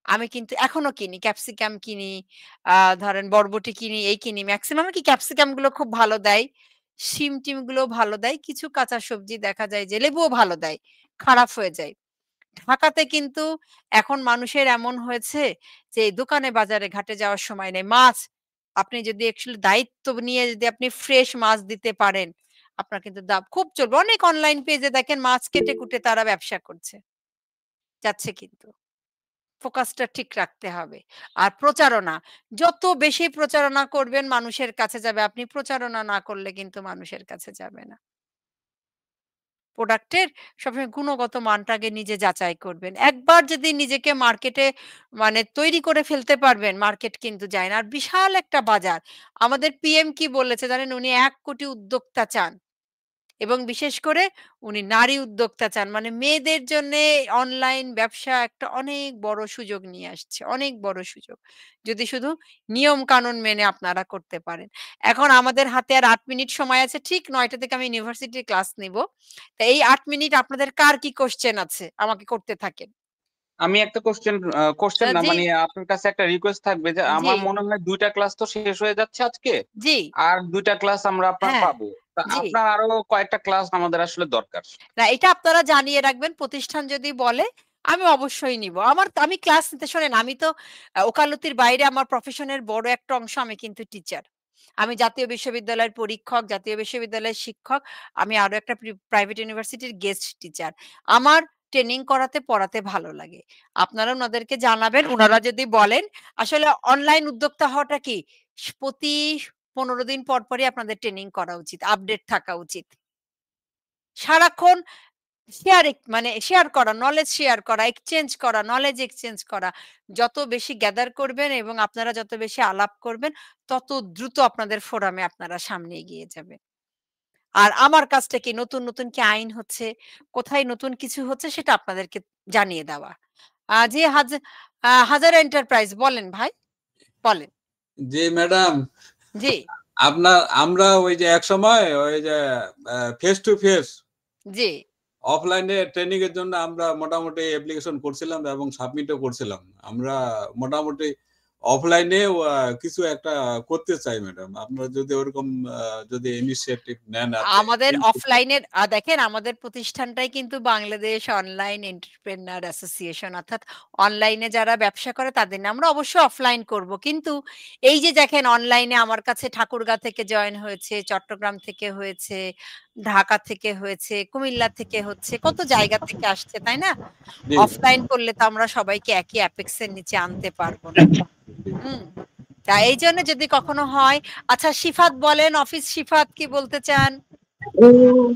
আমি কিন্তু এখনো কিনি। ক্যাপসিকাম কিনি, ধরেন বরবটি কিনি, এই কিনি। মেক্সিমাম কি ক্যাপসিকাম গুলো খুব ভালো দেয়। শিম-টিম গুলোও ভালো দেয়। কিছু কাঁচা সবজি দেখা যায় যে লেবুও ভালো দেয়। খারাপ হয়ে যায়। ঢাকাতে কিন্তু এখন মানুষের এমন হয়েছে যে দোকানে বাজারে ঘাটে যাওয়ার সময় নেই। মাছ আপনি যদি অ্যাকচুয়ালি দায়িত্ব নিয়ে যদি আপনি ফ্রেশ মাছ দিতে পারেন, আপনার কিন্তু দাম খুব চলবে। অনেক অনলাইন পেজে দেখেন মাছ কেটে কুটে তারা ব্যবসা করছে। যাচ্ছে কিন্তু। ফোকাসটা ঠিক রাখতে হবে। আর প্রচারণা, যত বেশি প্রচারণা করবেন মানুষের কাছে যাবে। আপনি প্রচারণা না করলে কিন্তু মানুষের কাছে যাবে না। প্রোডাক্টের সবসময় গুণগত মানটা আগে নিজে যাচাই করবেন। একবার যদি নিজেকে মার্কেটে মানে তৈরি করে ফেলতে পারবেন, মার্কেট কিন্তু যায় না। আর বিশাল একটা বাজার। আমাদের পিএম কি বলেছে জানেন? উনি ১ কোটি উদ্যোক্তা চান এবং বিশেষ করে উনি নারী উদ্যোক্তা চান। মানে মেয়েদের জন্যে অনলাইন ব্যবসা একটা অনেক বড় সুযোগ নিয়ে আসছে। অনেক বড় সুযোগ। যদি শুধু নিয়ম কানুন মেনে আপনারা করতে পারেন। এখন আমাদের হাতে আর ৮ মিনিট সময় আছে। ঠিক ৯টা থেকে আমি ইউনিভার্সিটির ক্লাস নিব। তো এই ৮ মিনিট আপনাদের কার কি কোয়েশ্চেন আছে? আমাকে করতে থাকেন। আমি একটা কোশ্চেন না জি, মানে আপনার কাছে একটা রিকোয়েস্ট থাকবে যে জি, আমার মনে হয় ২টা ক্লাস তো শেষ হয়ে যাচ্ছে আজকে। জি, আর ২টা ক্লাস আমরা আপনার হ্যাঁ, পাবো। তা জি। আপনার আরো কয়েকটা ক্লাস আমাদের আসলে দরকার। না এটা আপনারা জানিয়ে রাখবেন প্রতিষ্ঠান যদি বলে আমি অবশ্যই নিব। আমি ক্লাস নিতে শোনেন আমি তো ওকালতির বাইরে আমার প্রফেশনের বড় একটা অংশ আমি কিন্তু টিচার। আমি জাতীয় বিশ্ববিদ্যালয়ের পরীক্ষক, জাতীয় বিশ্ববিদ্যালয়ের শিক্ষক, আমি আরো একটা প্রাইভেট ইউনিভার্সিটির গেস্ট টিচার। আমার ট্রেনিং করাতে পড়াতে ভালো লাগে। আপনারা উনাদেরকে জানাবেন, উনারা যদি বলেন আসলে অনলাইন উদ্যোক্তা হওয়াটা কি প্রতি ১৫ দিন পর পরই আপনাদের ট্রেনিং করা উচিত, আপডেট থাকা উচিত। সারাক্ষণ মানে শেয়ার করা, নলেজ শেয়ার করা, এক্সচেঞ্জ করা, নলেজ এক্সচেঞ্জ করা। যত বেশি গ্যাদার করবেন এবং আপনারা যত বেশি আলাপ করবেন, তত দ্রুত আপনাদের ফোরামে আপনারা সামনে এগিয়ে যাবেন। আর আমার কাজটা কি নতুন কি আইন হচ্ছে, কোথায় নতুন কিছু হচ্ছে সেটা আপনাদেরকে জানিয়ে দেওয়া। জি হাজারা এন্টারপ্রাইজ বলেন ভাই, বলেন। জি ম্যাডাম, জি, আমরা ওই যে একসময় ওই যে ফেস টু ফেস জি। অফলাইনে ট্রেনিং এর জন্য আমরা মোটামুটি অ্যাপ্লিকেশন করছিলাম এবং সাবমিটও করছিলাম। আমরা মোটামুটি অফলাইনে কিছু একটা করতে চাই ম্যাডাম। আপনারা যদি ওরকম যদি ইনিশিয়েটিভ নেন আপনি। আমাদের অফলাইনের দেখেন আমাদের প্রতিষ্ঠানটাই কিন্তু বাংলাদেশ অনলাইন এন্টারপ্রেনার অ্যাসোসিয়েশন অর্থাৎ অনলাইনে যারা ব্যবসা করে তাদের নিয়ে আমরা অবশ্যই অফলাইন করব। কিন্তু এই যে দেখেন অনলাইনে আমার কাছে ঠাকুরগাঁ থেকে জয়েন হয়েছে, চট্টগ্রাম থেকে হয়েছে, ঢাকা থেকে হয়েছে, কুমিল্লা থেকে হচ্ছে, কত জায়গা থেকে আসছে, তাই না? জি, অফলাইন করলে তো আমরা সবাইকে একই অ্যাপেক্স এর নিচে আনতে পারব না। হুম। তা এইজন্য যদি কখনো হয় আচ্ছা শিফাত বলেন, অফিস শিফাত কি বলতে চান?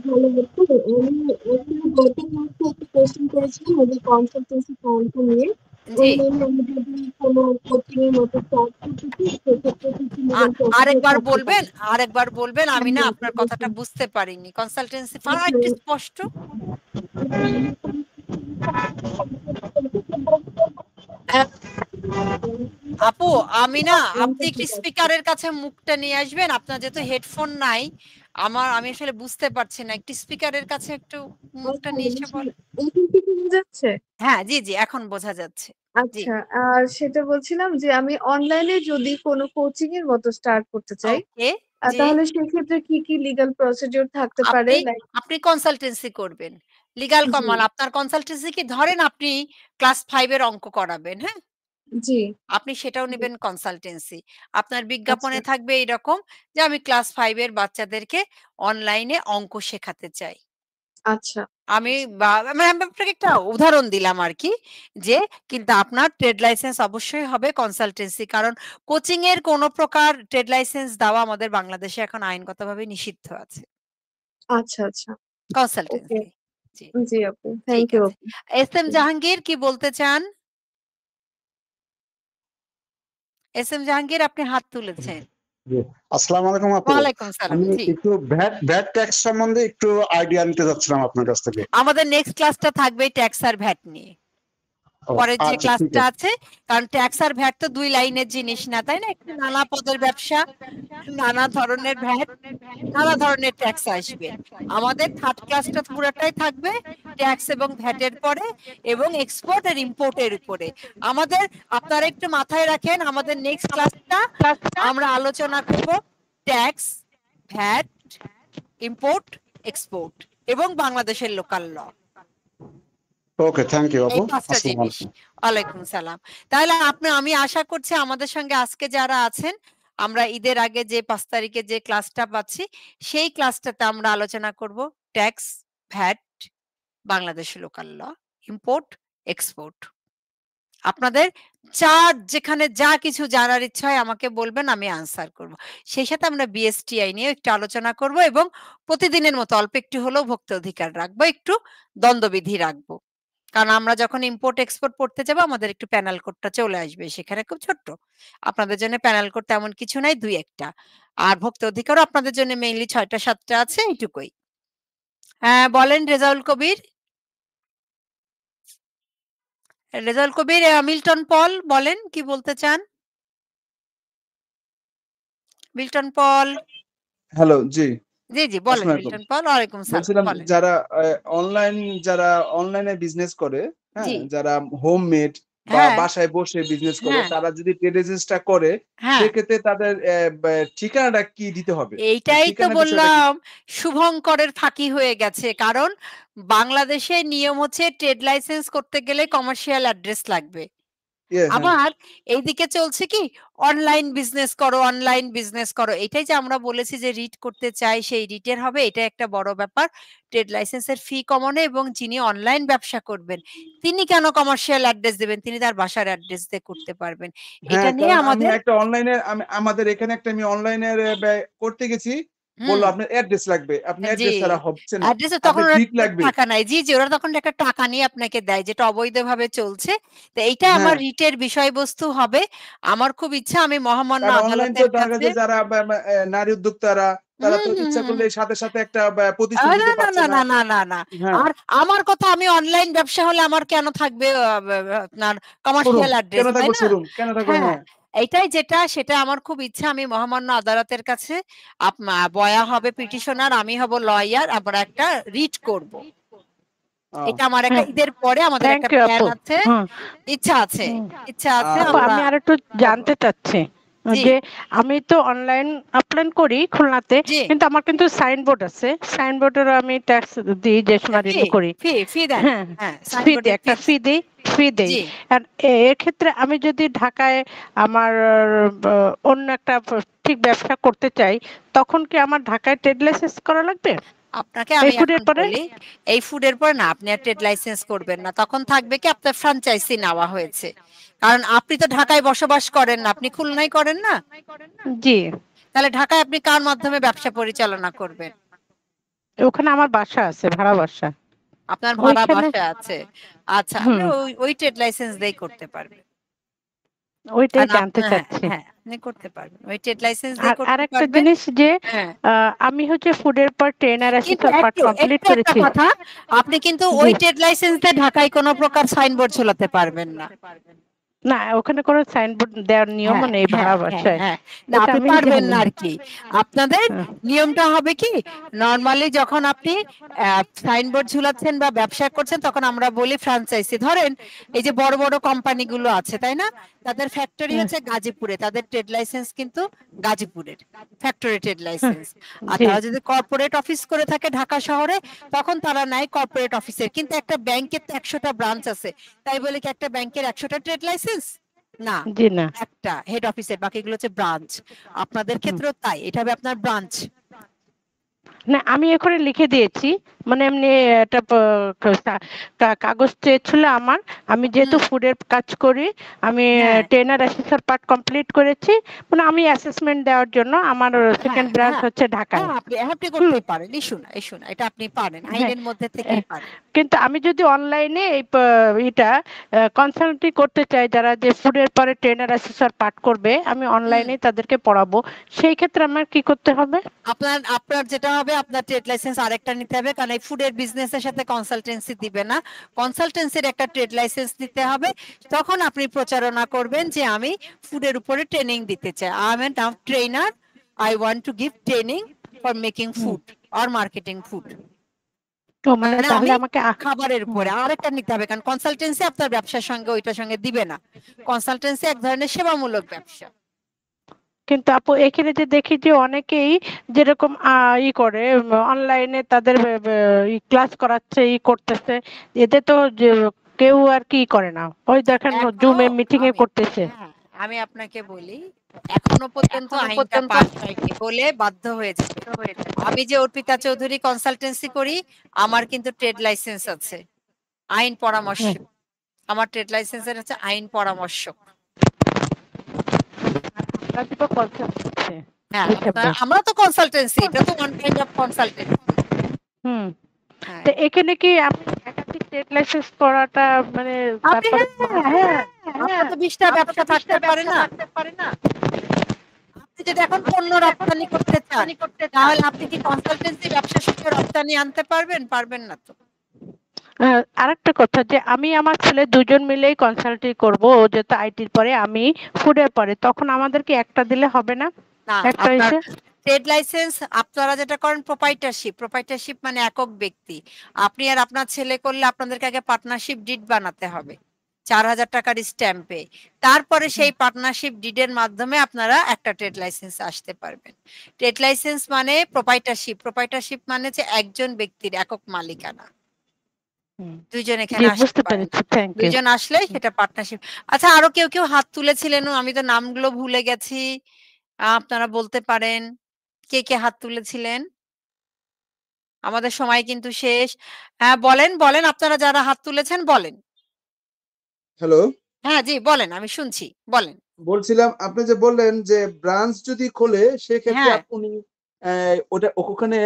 ভালো হতো। আমি গত মাসে একটা কোশ্চেন করেছিলাম ওদের কনসালটেন্সি ফার্মটা নিয়ে। জি। অনলাইনে আমি যদি কোনো কোচিং এর মতো স্টার্ট করতে চাই সেক্ষেত্রে কিছু লিগ্যাল প্রসিডিউর থাকতে পারে। আরেকবার বলবেন আমি না আপনার কথাটা বুঝতে পারিনি। কনসালটেন্সি ফার্ম একটু স্পষ্ট। আপু আমি না আপনি একটু স্পিকারের কাছে মুখটা নিয়ে আসবেন। আপনার যেহেতু হেডফোন নাই আমি আসলে বুঝতে পারছি না। একটু স্পিকারের কাছে একটু মুখটা নিয়ে এসে বলেন। এখন কি শোনা যাচ্ছে? হ্যাঁ, জি, জি এখন বোঝা যাচ্ছে। জি। আচ্ছা, আর সেটা বলছিলাম যে আমি অনলাইনে যদি কোনো কোচিং এর মতো স্টার্ট করতে চাই, ওকে, জি। তাহলে সেক্ষেত্রে কি লিগ্যাল প্রসিডিউর থাকতে পারে? আপনি কনসালটেন্সি করবেন। লিগ্যাল জি, মানে আপনার কনসালটেন্সি কি ধরেন আপনি ক্লাস 5 এর অঙ্ক করাবেন, হ্যাঁ? জি, আপনি সেটাও নিবেন কনসালটেন্সি। আপনার আচ্ছা, বিজ্ঞাপনে থাকবে এইরকম যে আমি ক্লাস 5 এর বাচ্চাদেরকে অনলাইনে অঙ্ক শেখাতে চাই। আচ্ছা, আমি মানে আমি আপনাকে একটা উদাহরণ দিলাম আরকি যে কিন্তু আপনার ট্রেড লাইসেন্স অবশ্যই হবে কনসালটেন্সি। কারণ কোচিং এর কোন প্রকার ট্রেড লাইসেন্স দেওয়া আমাদের বাংলাদেশে এখন আইনগতভাবে নিষিদ্ধ আছে। আচ্ছা। ওকে, কনসালটেন্সি। জি, জি আপু। ঠিক থ্যাংক ইউ আছে। আপু। এস এম জাহাঙ্গীর কি বলতে চান? এস এম জাহাঙ্গীর আপনি হাত তুলেছেন। জি। আসসালামু আলাইকুম আপু। ওয়ালাইকুম সালাম। আমি জি। একটু ভ্যাট ট্যাক্স সম্বন্ধে একটু আইডিয়া নিতে চাচ্ছিলাম আপনার কাছ থেকে। আমাদের নেক্সট ক্লাসটা থাকবে ট্যাক্স আর ভ্যাট নিয়ে। পরের যে আচ্ছা, ঠিক ক্লাসটা আছে। আছে কারণ ট্যাক্স আর ভ্যাট তো ২ লাইনের জিনিস না, তাই না? একটু নানা পদের ব্যবসা, নানা ধরনের ভ্যাট, নানা ধরনের ট্যাক্স আসবে। আমাদের থার্ড ক্লাসটা পুরাটাই থাকবে ট্যাক্স এবং ভ্যাটের পরে এবং এক্সপোর্ট আর ইম্পোর্টের উপরে। আপনারা একটু মাথায় রাখেন আমাদের নেক্সট ক্লাসটা আমরা আলোচনা করব ট্যাক্স, ভ্যাট, ইম্পোর্ট, এক্সপোর্ট এবং বাংলাদেশের local law. Okay, thank you আপু। এই ৫ টা আসসালামু জিনিস। আলাইকুম। ওয়ালাইকুম সালাম। তাহলে আমি আশা করছি আমাদের সঙ্গে আজকে যারা আছেন, আমরা ঈদের আগে যে ৫ তারিখে যে ক্লাসটা পাচ্ছি, সেই ক্লাসটাতে আমরা আলোচনা করব ট্যাক্স, ভ্যাট, বাংলাদেশের লোকাল ল, ইম্পোর্ট, এক্সপোর্ট। আপনাদের যেখানে যা কিছু জানার ইচ্ছা হয় আমাকে বলবেন, আমি আনসার করব। সেই সাথে আমরা বিএসটিআই নিয়েও একটু আলোচনা করব এবং প্রতিদিনের মতো অল্প একটু হলেও ভোক্তা অধিকার রাখবো, একটু দ্বন্দ্ববিধি রাখবো। কারণ আমরা যখন ইম্পোর্ট এক্সপোর্ট পড়তে যাব আমাদের একটু প্যানেল কোডটা চলে আসবে। সেখানে খুব ছোট্ট। আপনাদের জন্য প্যানেল কোড তেমন কিছু নাই ২-১ টা। আর ভোক্তা অধিকারও আপনাদের জন্য মেইনলি ৬ টা ৭ টা আছে এইটুকুই। হ্যাঁ, বলেন রেজাউল কবির। রেজাউল কবির, মিল্টন পল বলেন কি বলতে চান? মিল্টন পল। হ্যালো, জি। জি, জি বলেন আসসালামু আলাইকুম। মিল্টন পল। ওয়ালাইকুম সালাম। বলছিলাম বলেন। যারা অনলাইনে বিজনেস করে, হ্যাঁ? জি। যারা হোমমেড বা হ্যাঁ। বাসায় বসে বিজনেস করে, হ্যাঁ। তারা যদি ট্রেড লাইসেন্সটা করে, হ্যাঁ। সেক্ষেত্রে তাদের ঠিকানাটা কি দিতে হবে? এইটাই তো ঠিকানার বিষয়টা কি? বললাম, শুভঙ্করের ফাঁকি হয়ে গেছে। কারণ বাংলাদেশের নিয়ম হচ্ছে ট্রেড লাইসেন্স করতে গেলে কমার্শিয়াল অ্যাড্রেস লাগবে। হ্যাঁ। আবার এইদিকে চলছে কি অনলাইন বিজনেস করো, অনলাইন বিজনেস করো। এটাই যে আমরা বলেছি যে রিট করতে চাই, সেই রিটের হবে, এটা একটা বড় ব্যাপার। ট্রেড লাইসেন্সের ফি কমানো, এবং যিনি অনলাইন ব্যবসা করবেন তিনি কেন কমার্শিয়াল অ্যাড্রেস দেবেন? তিনি তার বাসার অ্যাড্রেস দিয়ে করতে পারবেন। এটা হ্যাঁ, নিয়ে কারণ আমি আমাদের একটা আমাদের এখানে আমি অনলাইনের করতে গেছি। বলল হুম। আপনার অ্যাড্রেস লাগবে। আপনি জি, অ্যাড্রেস ছাড়া হচ্ছে না। অ্যাড্রেসে তখন আপনার ওরা ব্রিক লাগবে। টাকা নাই। জি, জি, ওরা তখন একটা টাকা নিয়ে আপনাকে দেয়, যেটা অবৈধভাবে চলছে। তো এইটা আমার হ্যাঁ। রিটের বিষয়বস্তু হবে। আমার খুব ইচ্ছা আমি মহামান্য কারণ অনলাইন তো আদালতের দেখা কাছে যায় যারা নারী উদ্যোক্তারা, তারা তো ইচ্ছা করলে সাথে একটা প্রতিষ্ঠান না, দিতে না, পারছে না, না। না, না, না, না। হ্যাঁ। আর আমার কথা, আমি অনলাইন ব্যবসা হলে আমার কেন থাকবে আপনার কমার্শিয়াল অ্যাড্রেস, কেন তাই থাকবে না? শোরুম? কেন থাকবে? হ্যাঁ, হ্যাঁ। এইটাই সেটা আমার খুব ইচ্ছা। আমি মহামান্য আদালতের কাছে বয়া হবে পিটিশনার, আমি হব লয়ার, আমরা একটা রিট করব। এটা আমার একটা ঈদের পরে আমাদের থ্যাংক একটা ইউ প্ল্যান আপু। আছে, ইচ্ছা আছে। আপু, আমরা আমি আরেকটু জানতে চাচ্ছি জি। যে আমি তো অনলাইন অফলাইন করি খুলনাতে, জি। কিন্তু আমার কিন্তু সাইনবোর্ড আছে। সাইনবোর্ডের আমি ট্যাক্স দিই যে সময় ফি রিনিউ করি। ফি দেন। হ্যাঁ, হ্যাঁ, ফি দিই, সাইনবোর্ডের একটা ফি দেই। জি। আর এক্ষেত্রে আমি যদি ঢাকায় আমার অন্য একটা ঠিক ব্যবসা করতে চাই, তখন কি আমার ঢাকায় ট্রেড লাইসেন্স করা লাগবে? আপনাকে এই আমি ফুডের এখন পরে? বলি, এই ফুডের পর না, আপনি আর ট্রেড লাইসেন্স করবেন না। তখন থাকবে কি আপনার ফ্র্যাঞ্চাইজি নেওয়া হয়েছে। কারণ আপনি তো ঢাকায় বসবাস করেন না, আপনি খুলনায় করেন না। জি। তাহলে ঢাকায় আপনি কার মাধ্যমে ব্যবসা পরিচালনা করবেন? ওখানে আমার বাসা আছে, ভাড়া বাসা। আপনার ভাড়া ওইখানে বাসা আছে। আচ্ছা, আপনি ওই ট্রেড লাইসেন্স দিয়ে করতে পারবেন। ওইটাই কারণ জানতে চাচ্ছি। হ্যাঁ, আপনি করতে পারবেন। ওই ট্রেড লাইসেন্স দিয়ে আর করতে আরেকটা পারবেন। জিনিস যে হ্যাঁ। আমি হচ্ছে ফুডের পর ট্রেনার কিন্তু অ্যাসিস্ট্যান্ট পার্ট কমপ্লিট একটু একটা করেছি। কথা, আপনি কিন্তু ওই ট্রেড লাইসেন্স দিয়ে ঢাকায় কোনো প্রকার সাইনবোর্ড ঝোলাতে পারবেন না। না, ওখানে কোনো সাইনবোর্ড দেওয়ার নিয়ম নেই ভাড়া বাসায়। না, এটা আপনি আমি পারবেন জানি। না আর কি। আপনাদের নিয়মটা হবে কি, নরমালি যখন আপনি সাইনবোর্ড ঝুলাচ্ছেন বা ব্যবসা করছেন, তখন আমরা বলি ফ্র্যাঞ্চাইজি। ধরেন এই যে বড় বড় কোম্পানিগুলো আছে, তাই না? তাদের ফ্যাক্টরি হচ্ছে গাজীপুরে, তাদের ট্রেড লাইসেন্স কিন্তু গাজীপুরের ফ্যাক্টরি ট্রেড লাইসেন্স। আর তারা যদি কর্পোরেট অফিস করে থাকে ঢাকা শহরে, তখন তারা নেয় কর্পোরেট অফিসের। কিন্তু একটা ব্যাংকের তো 100টা ব্রাঞ্চ আছে, তাই বলে কি একটা ব্যাংকের 100টা ট্রেড লাইসেন্স? না, জি না। একটা হেড অফিসের, বাকিগুলো হচ্ছে ব্রাঞ্চ। আপনাদের ক্ষেত্রেও তাই, এটা হবে আপনার ব্রাঞ্চ। না, আমি এখানে লিখে দিয়েছি, মানে এমনি একটা কাগজ চেয়েছিল আমার। আমি যেহেতু ফুডের কাজ করি, আমি ট্রেনার অ্যাসিস্ট্যান্ট পার্ট কমপ্লিট করেছি, মানে আমি অ্যাসেসমেন্ট দেওয়ার জন্য আমার সেকেন্ড ব্রাঞ্চ হচ্ছে ঢাকায়। আপনি করতে পারেন, ইস্যু না, এটা আপনি পারেন, আইনের মধ্যে থেকেই পারেন। কিন্তু আমি যদি অনলাইনে এটা কনসালটিং করতে চাই, যারা যে ফুডের পরে ট্রেনার অ্যাসিস্ট্যান্ট পার্ট করবে, আমি অনলাইনে তাদেরকে পড়াবো, সেই ক্ষেত্রে আমার কি করতে হবে? আপনার যেটা হবে, আপনার ট্রেড লাইসেন্স আরেকটা নিতে হবে, কারণ এই ফুডের বিজনেসের সাথে কনসালটেন্সি দিবে না। কনসালটেন্সির একটা ট্রেড লাইসেন্স নিতে হবে। তখন আপনি প্রচারণা করবেন যে আমি ফুডের উপরে ট্রেনিং দিতে চাই, I am now trainer, I want to give training for making food or marketing food. মানে তাহলে আমাকে খাবারের উপরে আরেকটা নিতে হবে, কারণ কনসালটেন্সি আপনার ব্যবসার সঙ্গে ওইটার সঙ্গে দিবে না। কনসালটেন্সি এক ধরনের সেবামূলক ব্যবসা। কিন্তু আপু, এখানে যে দেখি যে অনেকেই যেরকম করে অনলাইনে তাদের ক্লাস করাচ্ছে, করতেছে, এতে তো কেউ আর কি করে না, ওই দেখেন জুমে মিটিং এ করতেছে। আমি আপনাকে বলি, এখনো পর্যন্ত আইনটা পাস হয়নি বলে বাধ্য হয়েছে। আমি যে অর্পিতা চৌধুরী কনসালটেন্সি করি, আমার কিন্তু ট্রেড লাইসেন্স আছে, আইন পরামর্শ। আমার ট্রেড লাইসেন্সের হচ্ছে আইন পরামর্শক। আমরা তো কনসালটেন্সি, এটা তো ওয়ান কাইন্ড অফ কনসালটেন্সি। তো এখানে কি আপনি একাধিক ট্রেড লাইসেন্স করাটা মানে আপনার তো 20টা ব্যবসা থাকতে পারে না? আপনি যদি এখন পণ্য রপ্তানি করতে চান তাহলে আপনি কি কনসালটেন্সি ব্যবসার সাথে রপ্তানি আনতে পারবেন? পারবেন না তো। আরেকটা কথা যে আমি আমার ছেলে দুজন মিলেই কনসাল্টিং করব, ও যেহেতু আইটির পরে আমি ফুডের পরে, তখন আমাদেরকে একটা দিলে হবে না? না, একটা আপনার এসে ট্রেড লাইসেন্স আপনারা যেটা করেন প্রোপাইটারশিপ মানে একক ব্যক্তি। আপনি আর আপনার ছেলে করলে আপনাদেরকে আগে পার্টনারশিপ ডিড বানাতে হবে 4000 টাকার স্ট্যাম্পে। তারপরে সেই পার্টনারশিপ ডিডের মাধ্যমে আপনারা একটা ট্রেড লাইসেন্স আসতে পারবেন। ট্রেড লাইসেন্স মানে প্রোপাইটারশিপ মানে যে একজন ব্যক্তির একক মালিকানা। দুইজন এখানে আসতে পারেন, দুইজন আসলে সেটা পার্টনারশিপ। আচ্ছা, আরো কেউ হাত তুলেছিলেন, আমি তো নামগুলো ভুলে গেছি, আপনারা বলতে পারেন কে হাত তুলেছিলেন? আমাদের সময় কিন্তু শেষ। হ্যাঁ, বলেন আপনারা যারা হাত তুলেছেন বলেন। হ্যালো, হ্যাঁ জি বলেন, আমি শুনছি, বলেন। বলছিলাম আপনি যে বললেন যে ব্রাঞ্চ যদি খোলে সেক্ষেত্রে হ্যাঁ। আপনি ওটা ওখানে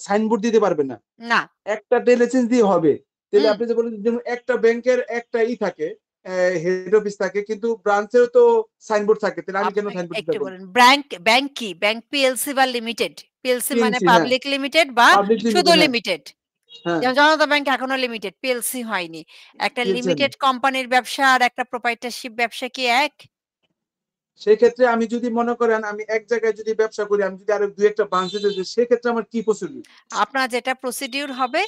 সাইনবোর্ড দিতে পারবেন না, না একটা ট্রেড লাইসেন্স দিয়ে হবে। তাহলে হুম। আপনি যে বলেন যেমন একটা ব্যাংকের একটা থাকে, হেড অফিস থাকে, কিন্তু ব্রাঞ্চেও তো সাইনবোর্ড থাকে, তাহলে আমি কেন সাইনবোর্ড দিতে একটু পারবো? বলেন, ব্যাংক কি? ব্যাংক পিএলসি বা লিমিটেড? পিএলসি মানে PNC, হ্যাঁ, পাবলিক লিমিটেড বা পাবলিক শুধু লিমিটেড, হ্যাঁ, লিমিটেড। হ্যাঁ, যেমন জনতা ব্যাংক এখনো লিমিটেড, পিএলসি হয়নি। একটা PNC হয়নি। লিমিটেড কোম্পানির ব্যবসা আর একটা প্রোপাইটারশিপ ব্যবসা কি এক? সেক্ষেত্রে আমি যদি মনে করেন আমি এক জায়গায় যদি ব্যবসা করি, আমি যদি আরো দুই একটা ব্রাঞ্চে যদি, সেক্ষেত্রে আমার কি প্রসিডিউর? আপনার যেটা প্রসিডিউর হবে,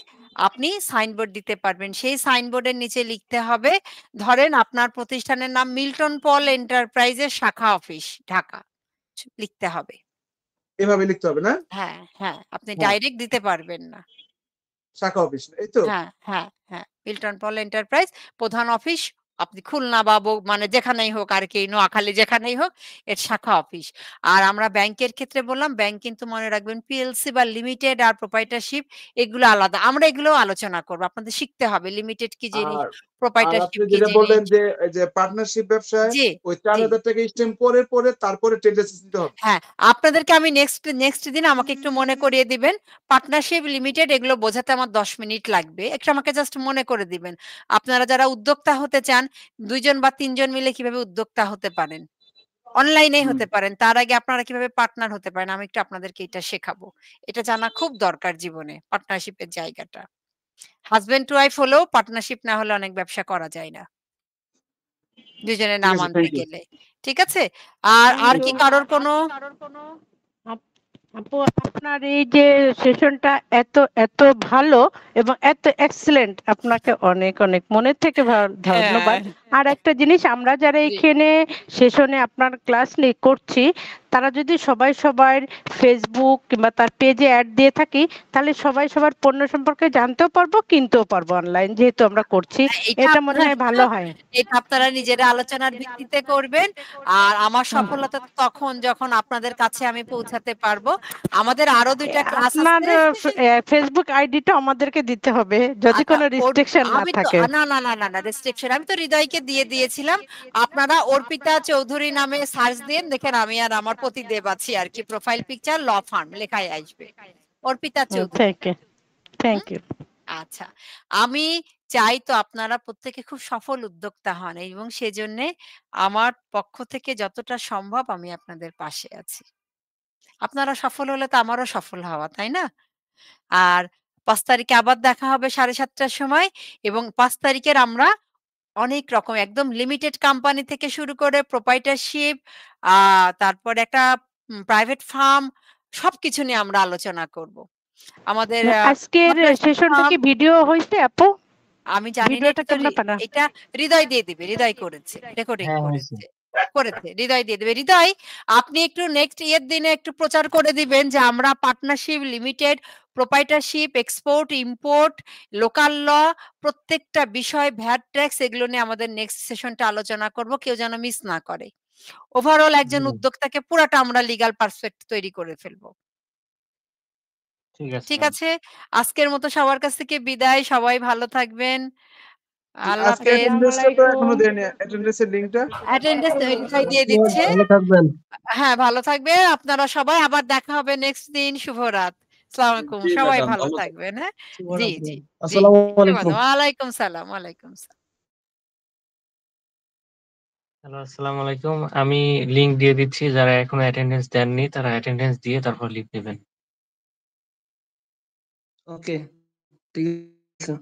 আপনি সাইনবোর্ড দিতে পারবেন। সেই সাইনবোর্ডের নিচে লিখতে হবে, ধরেন আপনার প্রতিষ্ঠানের নাম মিল্টন পল এন্টারপ্রাইজের শাখা অফিস, ঢাকা, লিখতে হবে। এভাবে লিখতে হবে না? হ্যাঁ, আপনি হ্যাঁ, ডাইরেক্ট দিতে পারবেন না। শাখা অফিস, এই তো? হ্যাঁ, মিল্টন পল এন্টারপ্রাইজ প্রধান অফিস, আপনি খুলনা বা মানে যেখানেই হোক আর কি, নোয়াখালী যেখানেই হোক, এর শাখা অফিস। আর আমরা ব্যাংকের ক্ষেত্রে বললাম, ব্যাংক কিন্তু মনে রাখবেন পিএলসি বা লিমিটেড আর প্রোপাইটারশিপ এগুলো আলাদা। আমরা এগুলো আলোচনা করব। আপনাদের শিখতে হবে লিমিটেড কি জিনিস, আর প্রোপাইটারশিপ আপনি কি যেটা বললেন জিনিস। যে এই যে পার্টনারশিপ ব্যবসায় জি, ওই জি। 4000 টাকা স্ট্যাম্প পরে তারপরে ট্রেড লাইসেন্স নিতে হবে। হ্যাঁ, আপনাদেরকে আমি নেক্সট দিন আমাকে একটু মনে করিয়ে দিবেন। পার্টনারশিপ লিমিটেড এগুলো বোঝাতে আমার 10 মিনিট লাগবে। একটু আমাকে জাস্ট মনে করে দিবেন। আপনারা যারা উদ্যোক্তা হতে চান, 2 জন বা 3 জন মিলে কিভাবে উদ্যোক্তা হতে পারেন। অনলাইনেই হতে পারেন। তার আগে আপনারা কিভাবে পার্টনার হতে পারেন, আমি একটু আপনাদেরকে এটা শেখাবো। এটা জানা খুব দরকার জীবনে, পার্টনারশিপের জায়গাটা। হাসব্যান্ড টু ওয়াইফ হলেও পার্টনারশিপ না হলে অনেক ব্যবসা করা যায় না। দুজনের ঠিক নাম আছে, আনতে থ্যাংক ইউ। গেলে। ঠিক আছে? আর কি কারোর কোনো আপু, আপনার এই যে সেশনটা এত ভালো এবং এত এক্সেলেন্ট, আপনাকে অনেক মনে থেকে ধন্যবাদ। আর একটা জিনিস, আমরা যারা এখানে সেশনে আপনার ক্লাস করছি, তারা যদি সবাই সবার ফেসবুক কিংবা তার পেজে অ্যাড দিয়ে থাকি, তাহলে সবাই সবার পণ্য সম্পর্কে জানতেও পারবো, কিনতেও পারবো অনলাইন, যেহেতু আমরা করছি। এটা মনে হয় ভালো হয়। এটা আপনারা নিজেরা আলোচনার ভিত্তিতে করবেন। আর আমার সফলতা তো তখন যখন আপনাদের কাছে আমি পৌঁছাতে পারবো। আমাদের আরো 2টা ক্লাস আপনার আছে। ফেসবুক আইডিটা আমাদেরকে দিতে হবে যদি কোনো রেস্ট্রিকশন না থাকে। না রেস্ট্রিকশন আমি তো হৃদয়কে দিয়ে দিয়েছিলাম। আপনারা অর্পিতা চৌধুরী নামে সার্চ দিন, দেখেন আমি আর আমার পতিদেব আছি আর কি, প্রোফাইল পিকচার ল ফার্ম লেখাই আসবে, অর্পিতা চৌধুরী। Thank you. আচ্ছা, আমি চাই তো আপনারা প্রত্যেকে খুব সফল উদ্যোক্তা হন এবং সেজন্য আমার পক্ষ থেকে যতটা সম্ভব আমি আপনাদের পাশে আছি। আপনারা সফল হলে তো আমারও সফল হওয়া, তাই না? আর 5 তারিখে আবার দেখা হবে 7:30টার সময় এবং 5 তারিখের আমরা অনেক রকম একদম লিমিটেড কোম্পানি থেকে শুরু করে প্রোপাইটারশিপ, তারপরে একটা প্রাইভেট ফার্ম, সবকিছু নিয়ে আমরা আলোচনা করব। আমাদের আজকের সেশনটা কি ভিডিও হইছে আপু? আমি জানি না, এটা হৃদয় দিয়ে দিবে, হৃদয় করেছে, রেকর্ডিং করেছে, হৃদয় দিয়ে দেবে। হৃদয়, আপনি একটু নেক্সট দিনে একটু প্রচার করে দিবেন যে আমরা partnership, limited, proprietorship, export, import, local law, প্রত্যেকটা বিষয়, ভ্যাট ট্যাক্স, এগুলো নিয়ে আমাদের নেক্সট সেশনটা আলোচনা করব, কেউ যেন মিস না করে। ওভারঅল একজন উদ্যোক্তাকে পুরাটা আমরা লিগ্যাল পারফেক্ট তৈরি করে ফেলবো। ঠিক আছে, আজকের মতো সবার কাছ থেকে বিদায়, সবাই ভালো থাকবেন। আল্লাহ আজকে হাফেজ। অ্যাটেন্ডেন্সটা তো এখনো দেয়নি, অ্যাটেন্ডেন্সের লিংকটা। অ্যাটেন্ডেন্স দিয়ে দিচ্ছে। হ্যাঁ, ভালো থাকবেন আপনারা সবাই, আবার দেখা হবে নেক্সট দিন। শুভরাত। আসসালামু আলাইকুম, সবাই ভালো থাকবেন। হ্যাঁ, জি। আসসালামু আলাইকুম। ওয়ালাইকুম সালাম। হ্যালো, আসসালামু আলাইকুম। আমি লিংক দিয়ে দিচ্ছি। যারা এখনো অ্যাটেন্ডেন্স দেননি তারা অ্যাটেন্ডেন্স দিয়ে তারপর লিভ নেবেন। ওকে, ঠিক আছে।